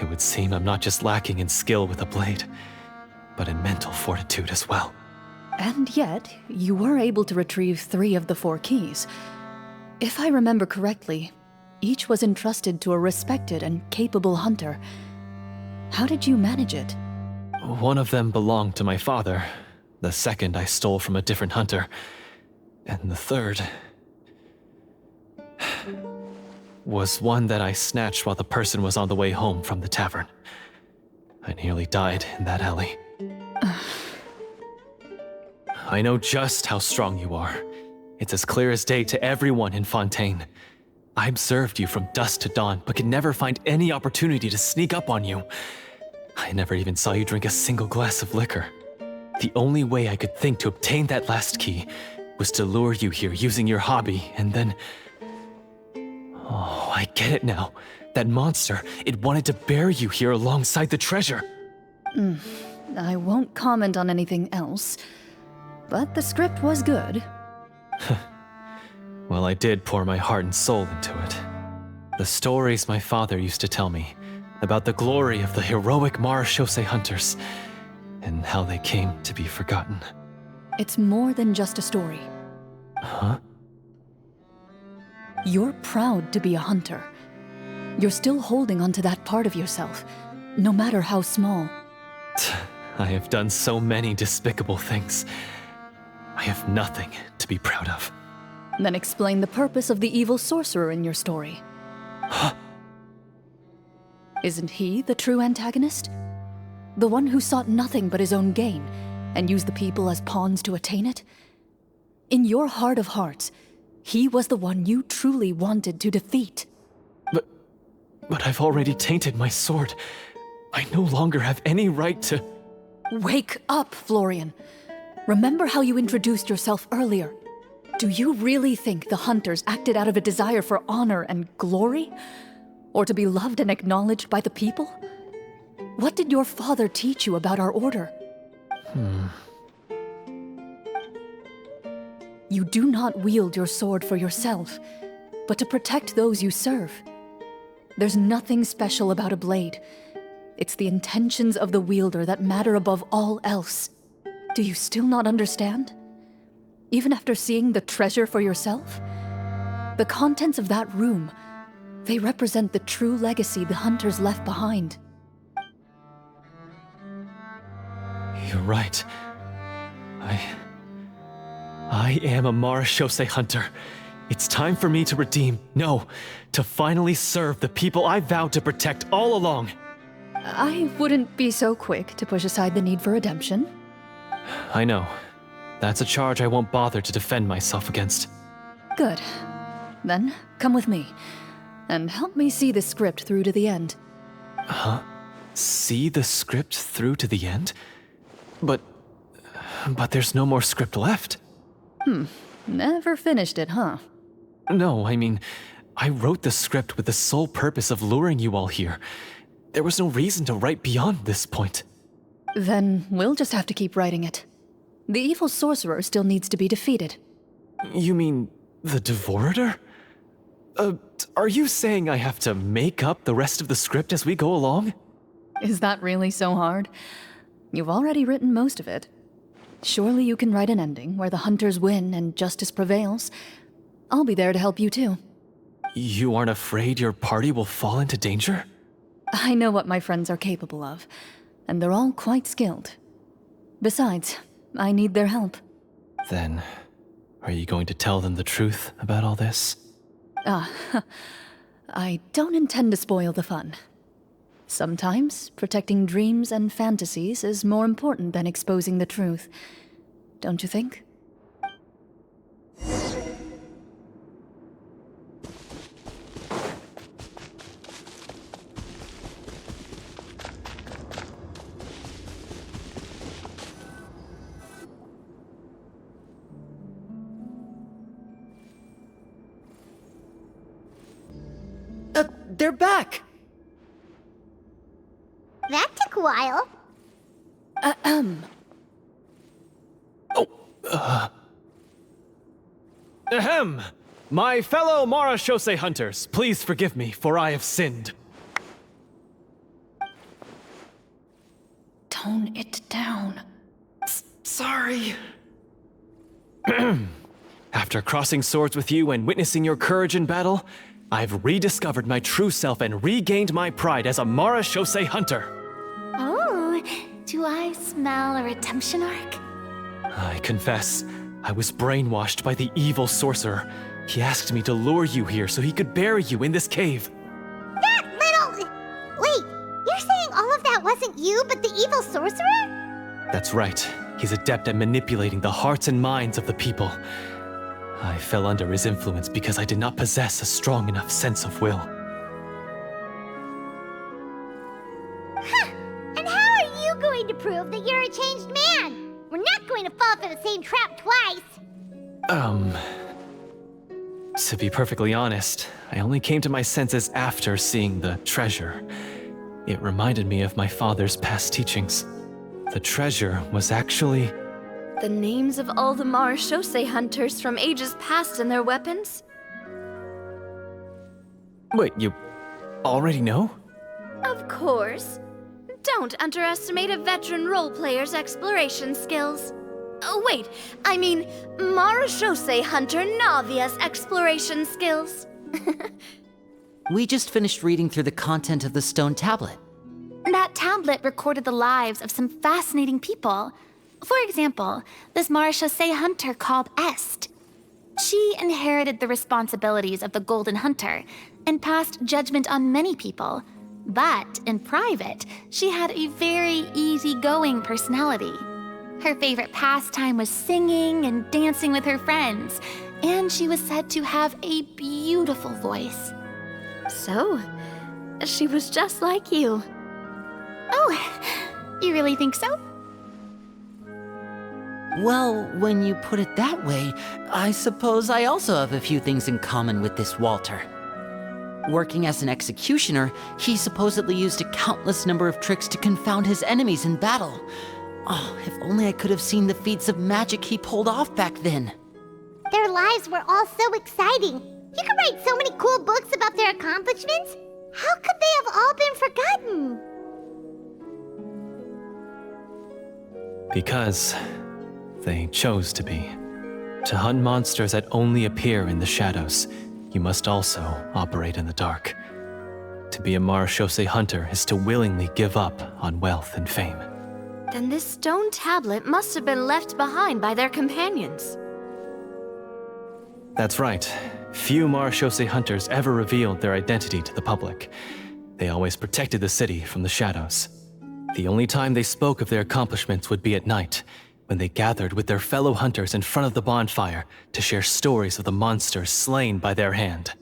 It would seem I'm not just lacking in skill with a blade, but in mental fortitude as well. And yet, you were able to retrieve 3 of the 4 keys. If I remember correctly, each was entrusted to a respected and capable hunter. How did you manage it? One of them belonged to my father. The second I stole from a different hunter. And the third was one that I snatched while the person was on the way home from the tavern. I nearly died in that alley. I know just how strong you are. It's as clear as day to everyone in Fontaine. I observed you from dusk to dawn, but could never find any opportunity to sneak up on you. I never even saw you drink a single glass of liquor. The only way I could think to obtain that last key was to lure you here using your hobby, and then... Oh, I get it now. That monster, it wanted to bury you here alongside the treasure. I won't comment on anything else, but the script was good. Well, I did pour my heart and soul into it. The stories my father used to tell me about the glory of the heroic Marechaussee hunters and how they came to be forgotten. It's more than just a story. Huh? You're proud to be a hunter. You're still holding onto that part of yourself, no matter how small. I have done so many despicable things. I have nothing to be proud of. Then explain the purpose of the evil sorcerer in your story. Huh? Isn't he the true antagonist? The one who sought nothing but his own gain, and used the people as pawns to attain it? In your heart of hearts, he was the one you truly wanted to defeat. But I've already tainted my sword. I no longer have any right to... Wake up, Florian. Remember how you introduced yourself earlier. Do you really think the hunters acted out of a desire for honor and glory? Or to be loved and acknowledged by the people? What did your father teach you about our order? You do not wield your sword for yourself, but to protect those you serve. There's nothing special about a blade. It's the intentions of the wielder that matter above all else. Do you still not understand? Even after seeing the treasure for yourself? The contents of that room, they represent the true legacy the hunters left behind. You're right. I am a Marechaussee hunter. It's time for me to redeem, no, to finally serve the people I vowed to protect all along. I wouldn't be so quick to push aside the need for redemption. I know. That's a charge I won't bother to defend myself against. Good. Then, come with me, and help me see the script through to the end. Huh? See the script through to the end? But there's no more script left. Never finished it, huh? No, I mean, I wrote the script with the sole purpose of luring you all here. There was no reason to write beyond this point. Then we'll just have to keep writing it. The evil sorcerer still needs to be defeated. You mean the Devorator? Are you saying I have to make up the rest of the script as we go along? Is that really so hard? You've already written most of it. Surely you can write an ending where the hunters win and justice prevails. I'll be there to help you too. You aren't afraid your party will fall into danger? I know what my friends are capable of, and they're all quite skilled. Besides, I need their help. Then, are you going to tell them the truth about all this? I don't intend to spoil the fun. Sometimes, protecting dreams and fantasies is more important than exposing the truth. Don't you think? They're back! That took a while. Ahem! My fellow Marechaussee hunters, please forgive me, for I have sinned. Tone it down. Sorry. After crossing swords with you and witnessing your courage in battle, I've rediscovered my true self and regained my pride as a Marashose hunter. Oh, do I smell a redemption arc? I confess, I was brainwashed by the evil sorcerer. He asked me to lure you here so he could bury you in this cave. That little... Wait, you're saying all of that wasn't you, but the evil sorcerer? That's right. He's adept at manipulating the hearts and minds of the people. I fell under his influence because I did not possess a strong enough sense of will. Huh. And how are you going to prove that you're a changed man? We're not going to fall for the same trap twice. To be perfectly honest, I only came to my senses after seeing the treasure. It reminded me of my father's past teachings. The treasure was actually... The names of all the Marashose hunters from ages past and their weapons? Wait, you already know? Of course. Don't underestimate a veteran role player's exploration skills. Oh, wait, I mean Marashose hunter Navia's exploration skills. We just finished reading through the content of the stone tablet. That tablet recorded the lives of some fascinating people. For example, this Marashose hunter called Est. She inherited the responsibilities of the Golden Hunter and passed judgment on many people. But in private, she had a very easygoing personality. Her favorite pastime was singing and dancing with her friends, and she was said to have a beautiful voice. So, she was just like you. Oh, you really think so? Well, when you put it that way, I suppose I also have a few things in common with this Walter. Working as an executioner, he supposedly used a countless number of tricks to confound his enemies in battle. Oh, if only I could have seen the feats of magic he pulled off back then. Their lives were all so exciting. You could write so many cool books about their accomplishments. How could they have all been forgotten? Because they chose to be. To hunt monsters that only appear in the shadows, you must also operate in the dark. To be a Marashose hunter is to willingly give up on wealth and fame. Then this stone tablet must have been left behind by their companions. That's right. Few Marashose hunters ever revealed their identity to the public. They always protected the city from the shadows. The only time they spoke of their accomplishments would be at night, when they gathered with their fellow hunters in front of the bonfire to share stories of the monsters slain by their hand.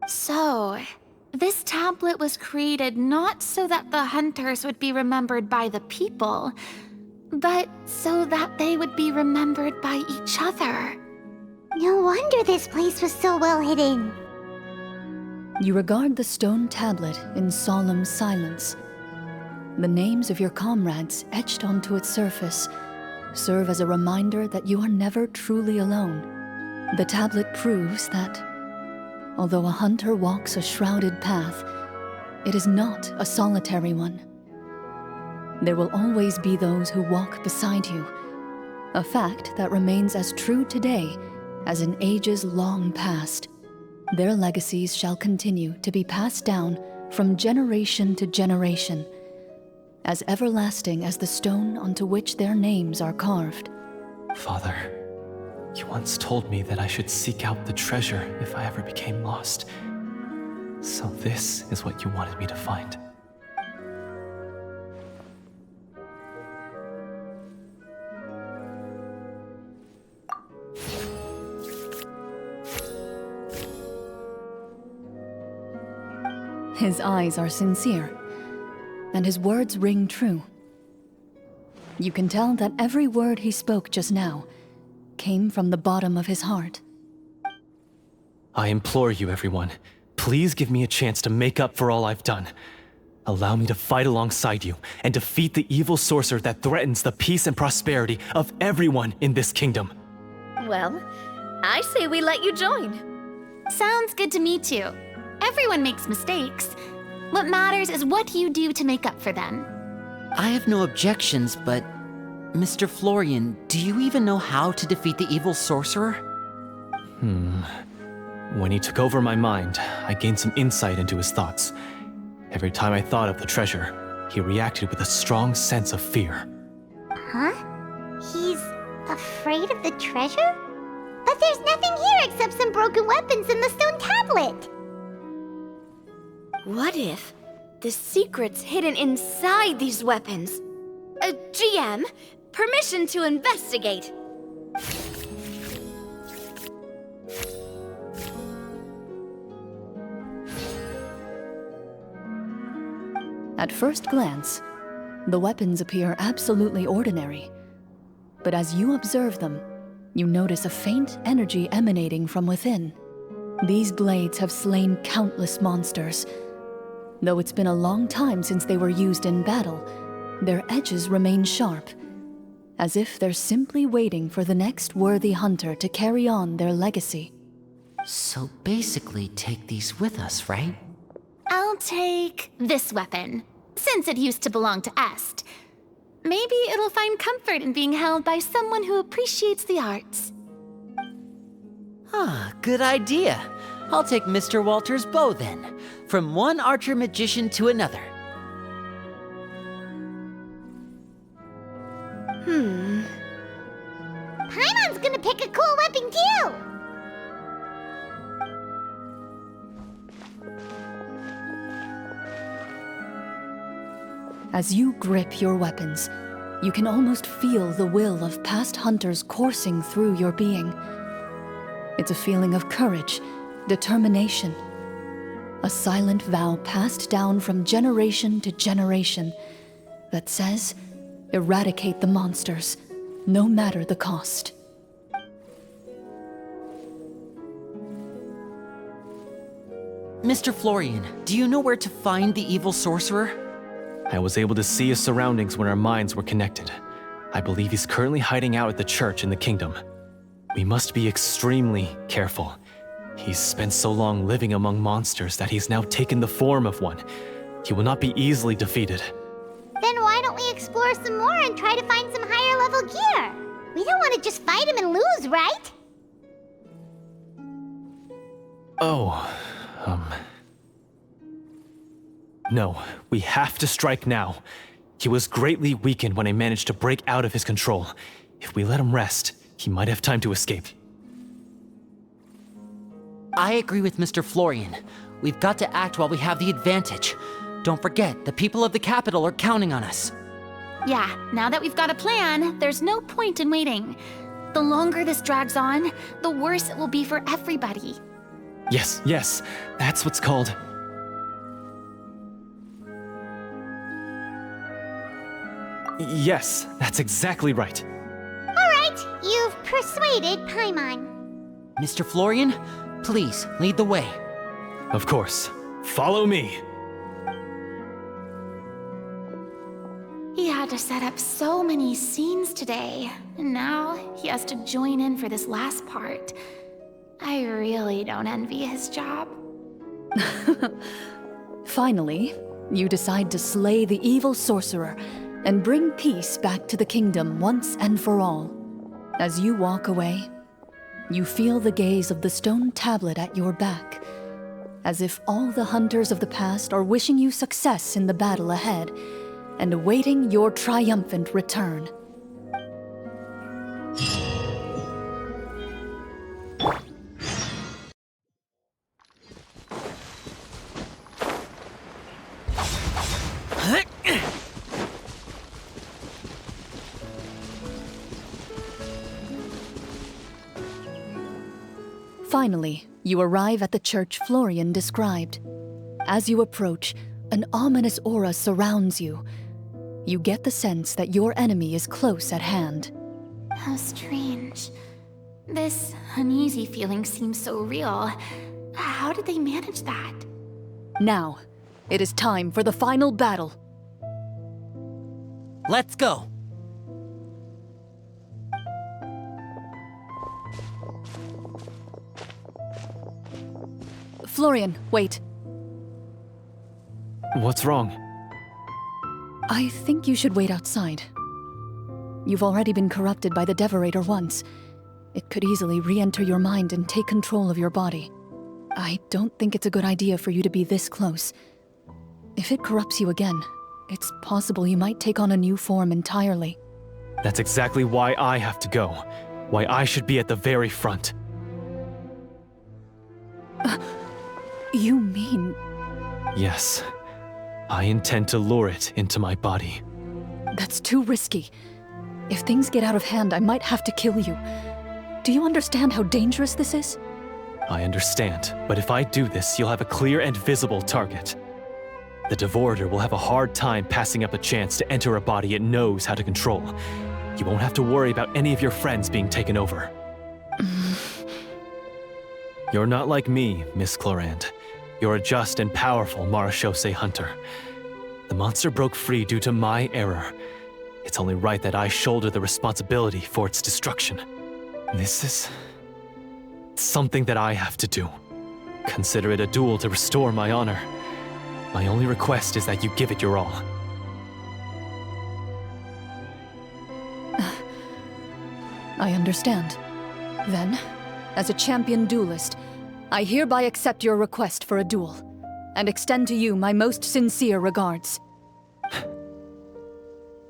So, this tablet was created not so that the hunters would be remembered by the people, but so that they would be remembered by each other. No wonder this place was so well hidden. You regard the stone tablet in solemn silence. The names of your comrades etched onto its surface serve as a reminder that you are never truly alone. The tablet proves that, although a hunter walks a shrouded path, it is not a solitary one. There will always be those who walk beside you, a fact that remains as true today as in ages long past. Their legacies shall continue to be passed down from generation to generation, as everlasting as the stone onto which their names are carved. Father, you once told me that I should seek out the treasure if I ever became lost. So this is what you wanted me to find. His eyes are sincere, and his words ring true. You can tell that every word he spoke just now came from the bottom of his heart. I implore you, everyone, please give me a chance to make up for all I've done. Allow me to fight alongside you and defeat the evil sorcerer that threatens the peace and prosperity of everyone in this kingdom. Well, I say we let you join. Sounds good to me too. Everyone makes mistakes. What matters is what you do to make up for them. I have no objections, but Mr. Florian, do you even know how to defeat the evil sorcerer? When he took over my mind, I gained some insight into his thoughts. Every time I thought of the treasure, he reacted with a strong sense of fear. Huh? He's afraid of the treasure? But there's nothing here except some broken weapons and the stone tablet. What if the secret's hidden inside these weapons? GM, permission to investigate. At first glance, the weapons appear absolutely ordinary. But as you observe them, you notice a faint energy emanating from within. These blades have slain countless monsters. Though it's been a long time since they were used in battle, their edges remain sharp, as if they're simply waiting for the next worthy hunter to carry on their legacy. So basically, take these with us, right? I'll take this weapon, since it used to belong to Est. Maybe it'll find comfort in being held by someone who appreciates the arts. Ah, good idea. I'll take Mr. Walter's bow then, from one archer magician to another. Paimon's gonna pick a cool weapon too! As you grip your weapons, you can almost feel the will of past hunters coursing through your being. It's a feeling of courage, determination, a silent vow passed down from generation to generation that says, eradicate the monsters, no matter the cost. Mr. Florian, do you know where to find the evil sorcerer? I was able to see his surroundings when our minds were connected. I believe he's currently hiding out at the church in the kingdom. We must be extremely careful. He's spent so long living among monsters that he's now taken the form of one. He will not be easily defeated. Then why don't we explore some more and try to find some higher level gear? We don't want to just fight him and lose, right? No, we have to strike now. He was greatly weakened when I managed to break out of his control. If we let him rest, he might have time to escape. I agree with Mr. Florian. We've got to act while we have the advantage. Don't forget, the people of the capital are counting on us. Yeah, now that we've got a plan, there's no point in waiting. The longer this drags on, the worse it will be for everybody. Yes, that's what's called... Yes, that's exactly right. Alright, you've persuaded Paimon. Mr. Florian, please, lead the way. Of course. Follow me. He had to set up so many scenes today, and now he has to join in for this last part. I really don't envy his job. Finally, you decide to slay the evil sorcerer and bring peace back to the kingdom once and for all. As you walk away, you feel the gaze of the stone tablet at your back, as if all the hunters of the past are wishing you success in the battle ahead and awaiting your triumphant return. Finally, you arrive at the church Florian described. As you approach, an ominous aura surrounds you. You get the sense that your enemy is close at hand. How strange. This uneasy feeling seems so real. How did they manage that? Now, it is time for the final battle. Let's go! Florian, wait. What's wrong? I think you should wait outside. You've already been corrupted by the Devorator once. It could easily re-enter your mind and take control of your body. I don't think it's a good idea for you to be this close. If it corrupts you again, it's possible you might take on a new form entirely. That's exactly why I have to go. Why I should be at the very front. You mean... Yes. I intend to lure it into my body. That's too risky. If things get out of hand, I might have to kill you. Do you understand how dangerous this is? I understand, but if I do this, you'll have a clear and visible target. The Devorator will have a hard time passing up a chance to enter a body it knows how to control. You won't have to worry about any of your friends being taken over. You're not like me, Miss Clorinde. You're a just and powerful Marechaussee hunter. The monster broke free due to my error. It's only right that I shoulder the responsibility for its destruction. This is... something that I have to do. Consider it a duel to restore my honor. My only request is that you give it your all. I understand. Then, as a champion duelist, I hereby accept your request for a duel, and extend to you my most sincere regards.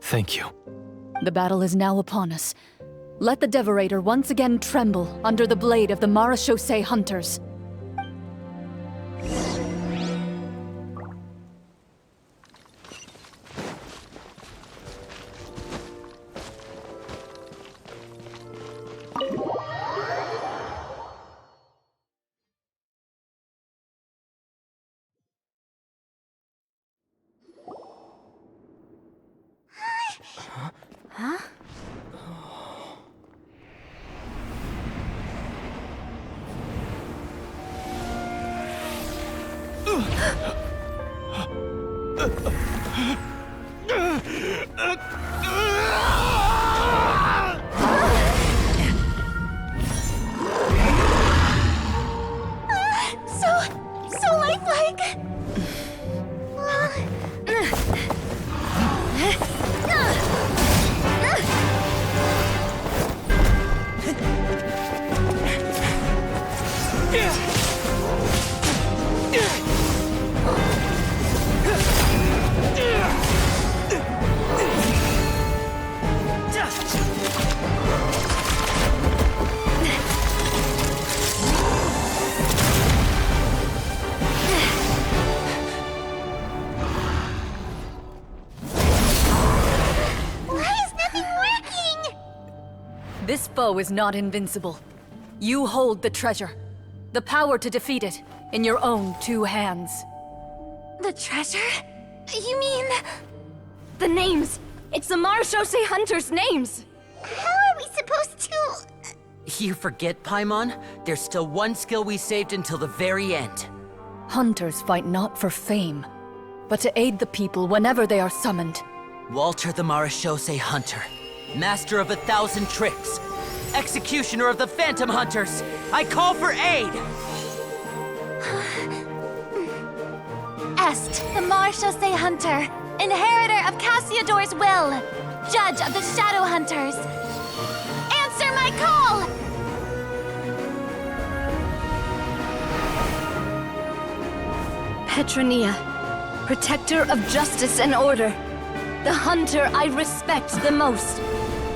Thank you. The battle is now upon us. Let the Devorator once again tremble under the blade of the Marechaussee hunters. So lifelike! This foe is not invincible. You hold the treasure. The power to defeat it in your own 2 hands. The treasure? You mean... The names! It's the Marechaussee hunters' names! How are we supposed to... You forget, Paimon? There's still one skill we saved until the very end. Hunters fight not for fame, but to aid the people whenever they are summoned. Walter the Marechaussee Hunter, master of 1,000 tricks, executioner of the Phantom Hunters, I call for aid! Est, the Marechaussee Hunter, inheritor of Cassiodor's will, judge of the Shadow Hunters. Answer my call! Petronia, protector of justice and order. The hunter I respect the most.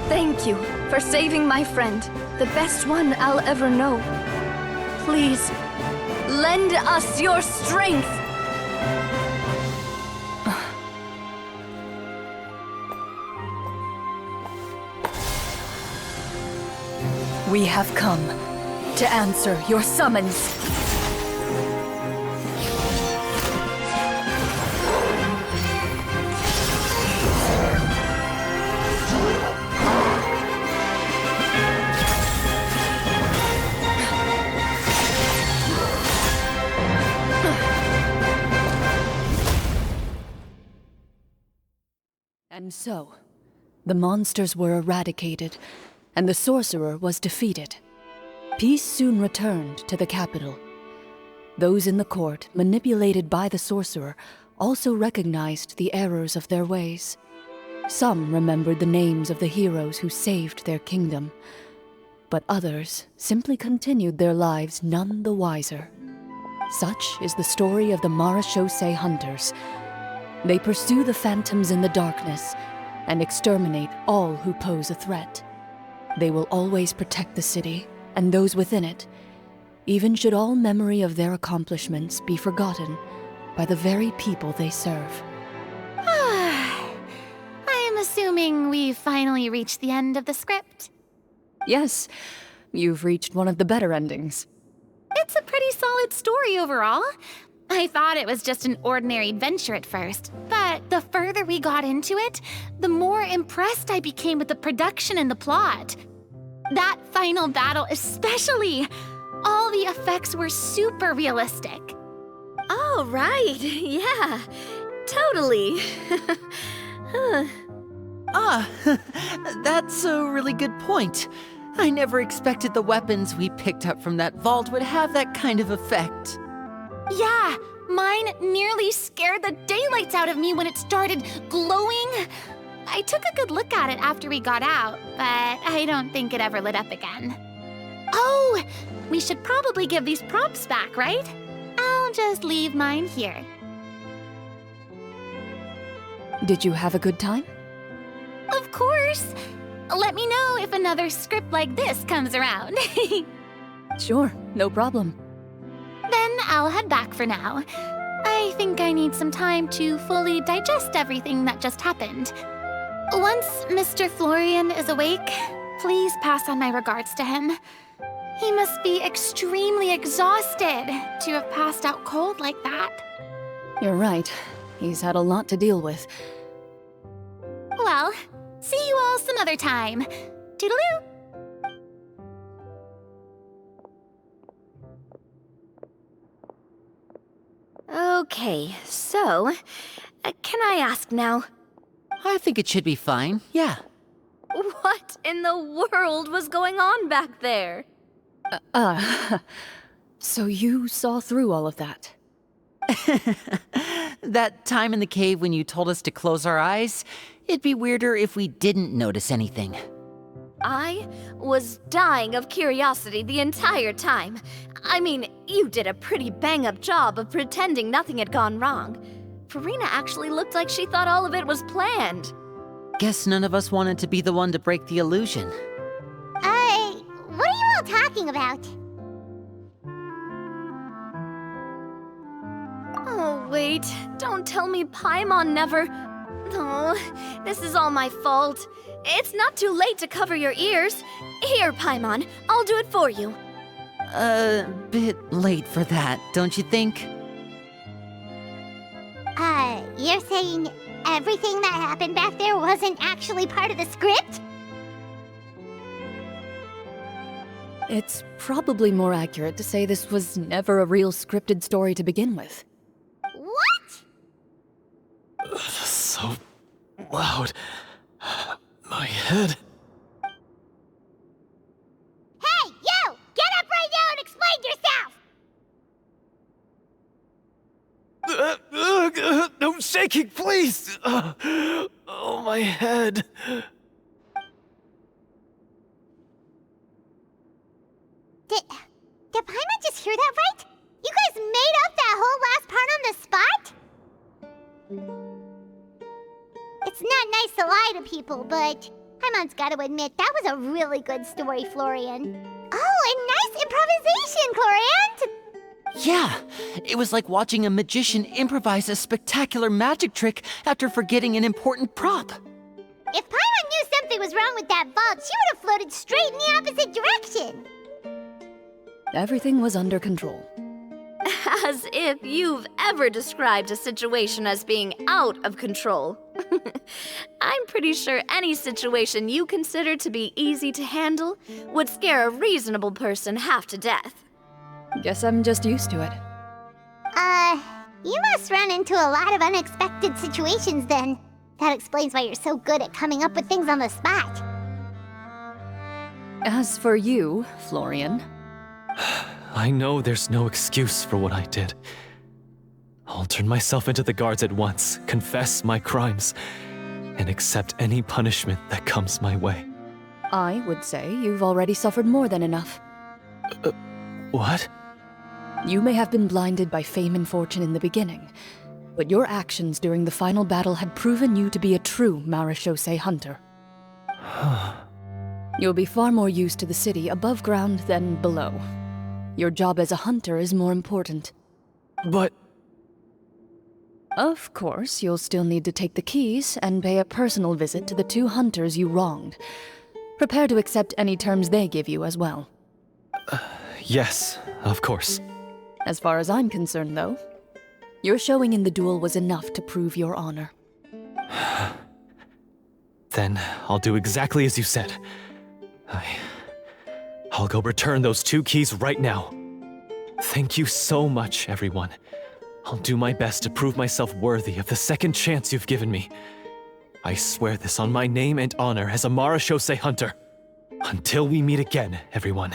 Thank you for saving my friend, the best one I'll ever know. Please, lend us your strength! We have come to answer your summons. And so, the monsters were eradicated, and the sorcerer was defeated. Peace soon returned to the capital. Those in the court, manipulated by the sorcerer, also recognized the errors of their ways. Some remembered the names of the heroes who saved their kingdom, but others simply continued their lives none the wiser. Such is the story of the Marechaussee Hunters. They pursue the phantoms in the darkness and exterminate all who pose a threat. They will always protect the city and those within it, even should all memory of their accomplishments be forgotten by the very people they serve. I am assuming we've finally reached the end of the script. Yes, you've reached one of the better endings. It's a pretty solid story overall. I thought it was just an ordinary adventure at first, but the further we got into it, the more impressed I became with the production and the plot. That final battle especially. All the effects were super realistic. Oh, right. Yeah, totally. That's a really good point. I never expected the weapons we picked up from that vault would have that kind of effect. Yeah, mine nearly scared the daylights out of me when it started glowing. I took a good look at it after we got out, but I don't think it ever lit up again. Oh, we should probably give these props back, right? I'll just leave mine here. Did you have a good time? Of course. Let me know if another script like this comes around. Sure, no problem. Then I'll head back for now. I think I need some time to fully digest everything that just happened. Once Mr. Florian is awake, please pass on my regards to him. He must be extremely exhausted to have passed out cold like that. You're right. He's had a lot to deal with. Well, see you all some other time. Toodaloo! Okay, so, can I ask now? I think it should be fine, yeah. What in the world was going on back there? So you saw through all of that? That time in the cave when you told us to close our eyes, it'd be weirder if we didn't notice anything. I was dying of curiosity the entire time. I mean, you did a pretty bang-up job of pretending nothing had gone wrong. Farina actually looked like she thought all of it was planned. Guess none of us wanted to be the one to break the illusion. What are you all talking about? Oh, wait. Don't tell me Paimon never... Oh, this is all my fault. It's not too late to cover your ears. Here, Paimon, I'll do it for you. Bit late for that, don't you think? You're saying everything that happened back there wasn't actually part of the script? It's probably more accurate to say this was never a real scripted story to begin with. What? So loud. My head. Hey, you! Get up right now and explain yourself! No shaking, please! Oh, my head. Did Paimon just hear that right? You guys made up that whole last part on the spot? It's not nice to lie to people, but Paimon's got to admit, that was a really good story, Florian. Oh, and nice improvisation, Florian! Yeah, it was like watching a magician improvise a spectacular magic trick after forgetting an important prop. If Paimon knew something was wrong with that vault, she would have floated straight in the opposite direction. Everything was under control. As if you've ever described a situation as being out of control. I'm pretty sure any situation you consider to be easy to handle would scare a reasonable person half to death. Guess I'm just used to it. You must run into a lot of unexpected situations then. That explains why you're so good at coming up with things on the spot. As for you, Florian... I know there's no excuse for what I did. All I'll turn myself into the guards at once, confess my crimes, and accept any punishment that comes my way. I would say you've already suffered more than enough. What? You may have been blinded by fame and fortune in the beginning, but your actions during the final battle had proven you to be a true Marechaussee hunter. You'll be far more used to the city above ground than below. Your job as a hunter is more important. But... Of course, you'll still need to take the keys and pay a personal visit to the 2 hunters you wronged. Prepare to accept any terms they give you as well. Yes, of course. As far as I'm concerned, though, your showing in the duel was enough to prove your honor. Then I'll do exactly as you said. I'll go return those 2 keys right now. Thank you so much, everyone. I'll do my best to prove myself worthy of the second chance you've given me. I swear this on my name and honor as a Marechaussee hunter. Until we meet again, everyone.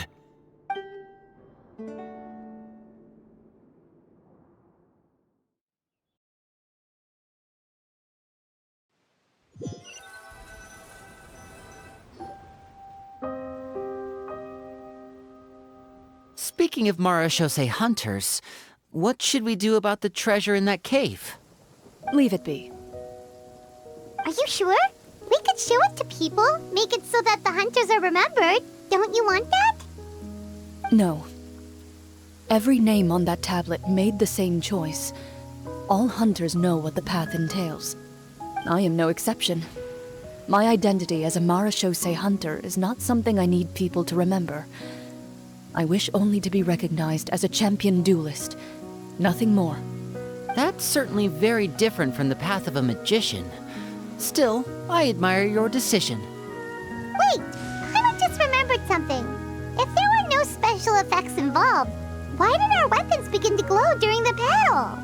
Speaking of Marechaussee hunters, what should we do about the treasure in that cave? Leave it be. Are you sure? We could show it to people, make it so that the hunters are remembered. Don't you want that? No. Every name on that tablet made the same choice. All hunters know what the path entails. I am no exception. My identity as a Marechaussee hunter is not something I need people to remember. I wish only to be recognized as a champion duelist. Nothing more. That's certainly very different from the path of a magician. Still, I admire your decision. Wait! I just remembered something. If there were no special effects involved, why did our weapons begin to glow during the battle?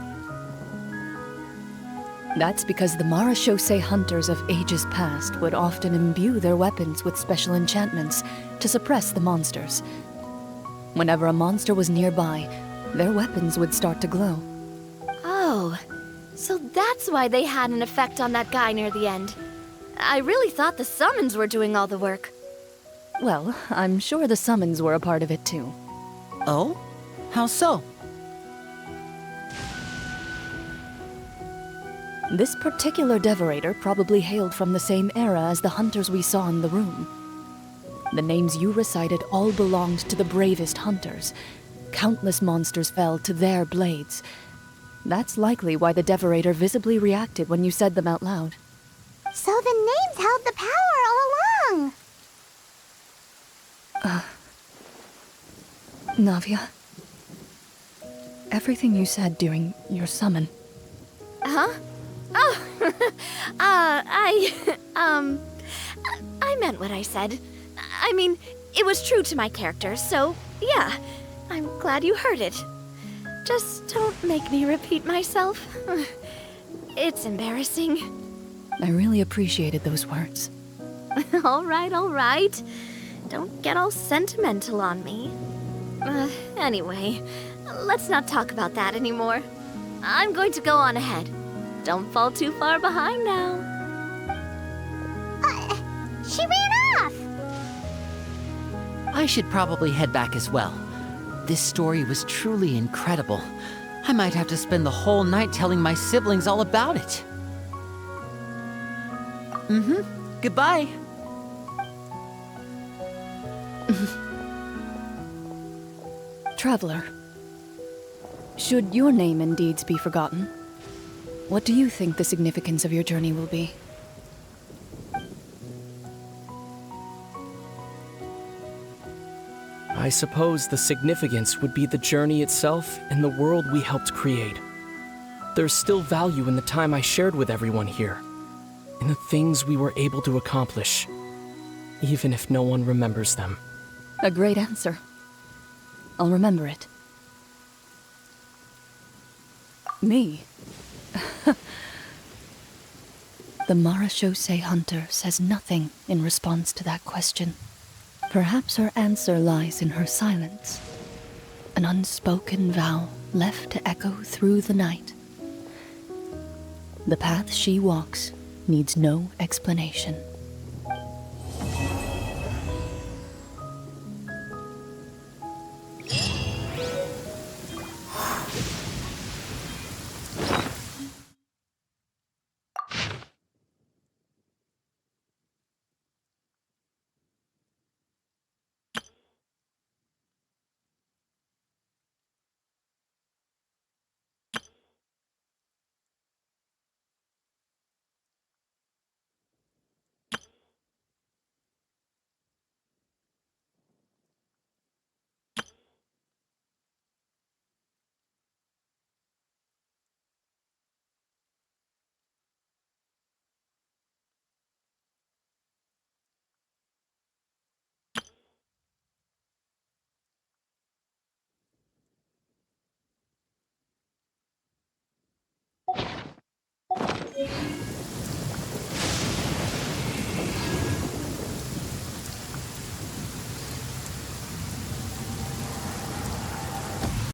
That's because the Marechaussee hunters of ages past would often imbue their weapons with special enchantments to suppress the monsters. Whenever a monster was nearby, their weapons would start to glow. Oh, so that's why they had an effect on that guy near the end. I really thought the summons were doing all the work. Well, I'm sure the summons were a part of it too. Oh? How so? This particular devorator probably hailed from the same era as the hunters we saw in the room. The names you recited all belonged to the bravest hunters. Countless monsters fell to their blades. That's likely why the devorator visibly reacted when you said them out loud. So the names held the power all along! Navia, everything you said during your summon. Huh? Oh, I meant what I said. I mean, it was true to my character, so yeah, I'm glad you heard it. Just don't make me repeat myself. It's embarrassing. I really appreciated those words. All right. Don't get all sentimental on me. Anyway, let's not talk about that anymore. I'm going to go on ahead. Don't fall too far behind now. She ran off! I should probably head back as well. This story was truly incredible. I might have to spend the whole night telling my siblings all about it. Goodbye. Traveler, should your name and deeds be forgotten, what do you think the significance of your journey will be? I suppose the significance would be the journey itself and the world we helped create. There's still value in the time I shared with everyone here, in the things we were able to accomplish, even if no one remembers them. A great answer. I'll remember it. Me? The Marechaussee hunter says nothing in response to that question. Perhaps her answer lies in her silence. An unspoken vow left to echo through the night. The path she walks needs no explanation.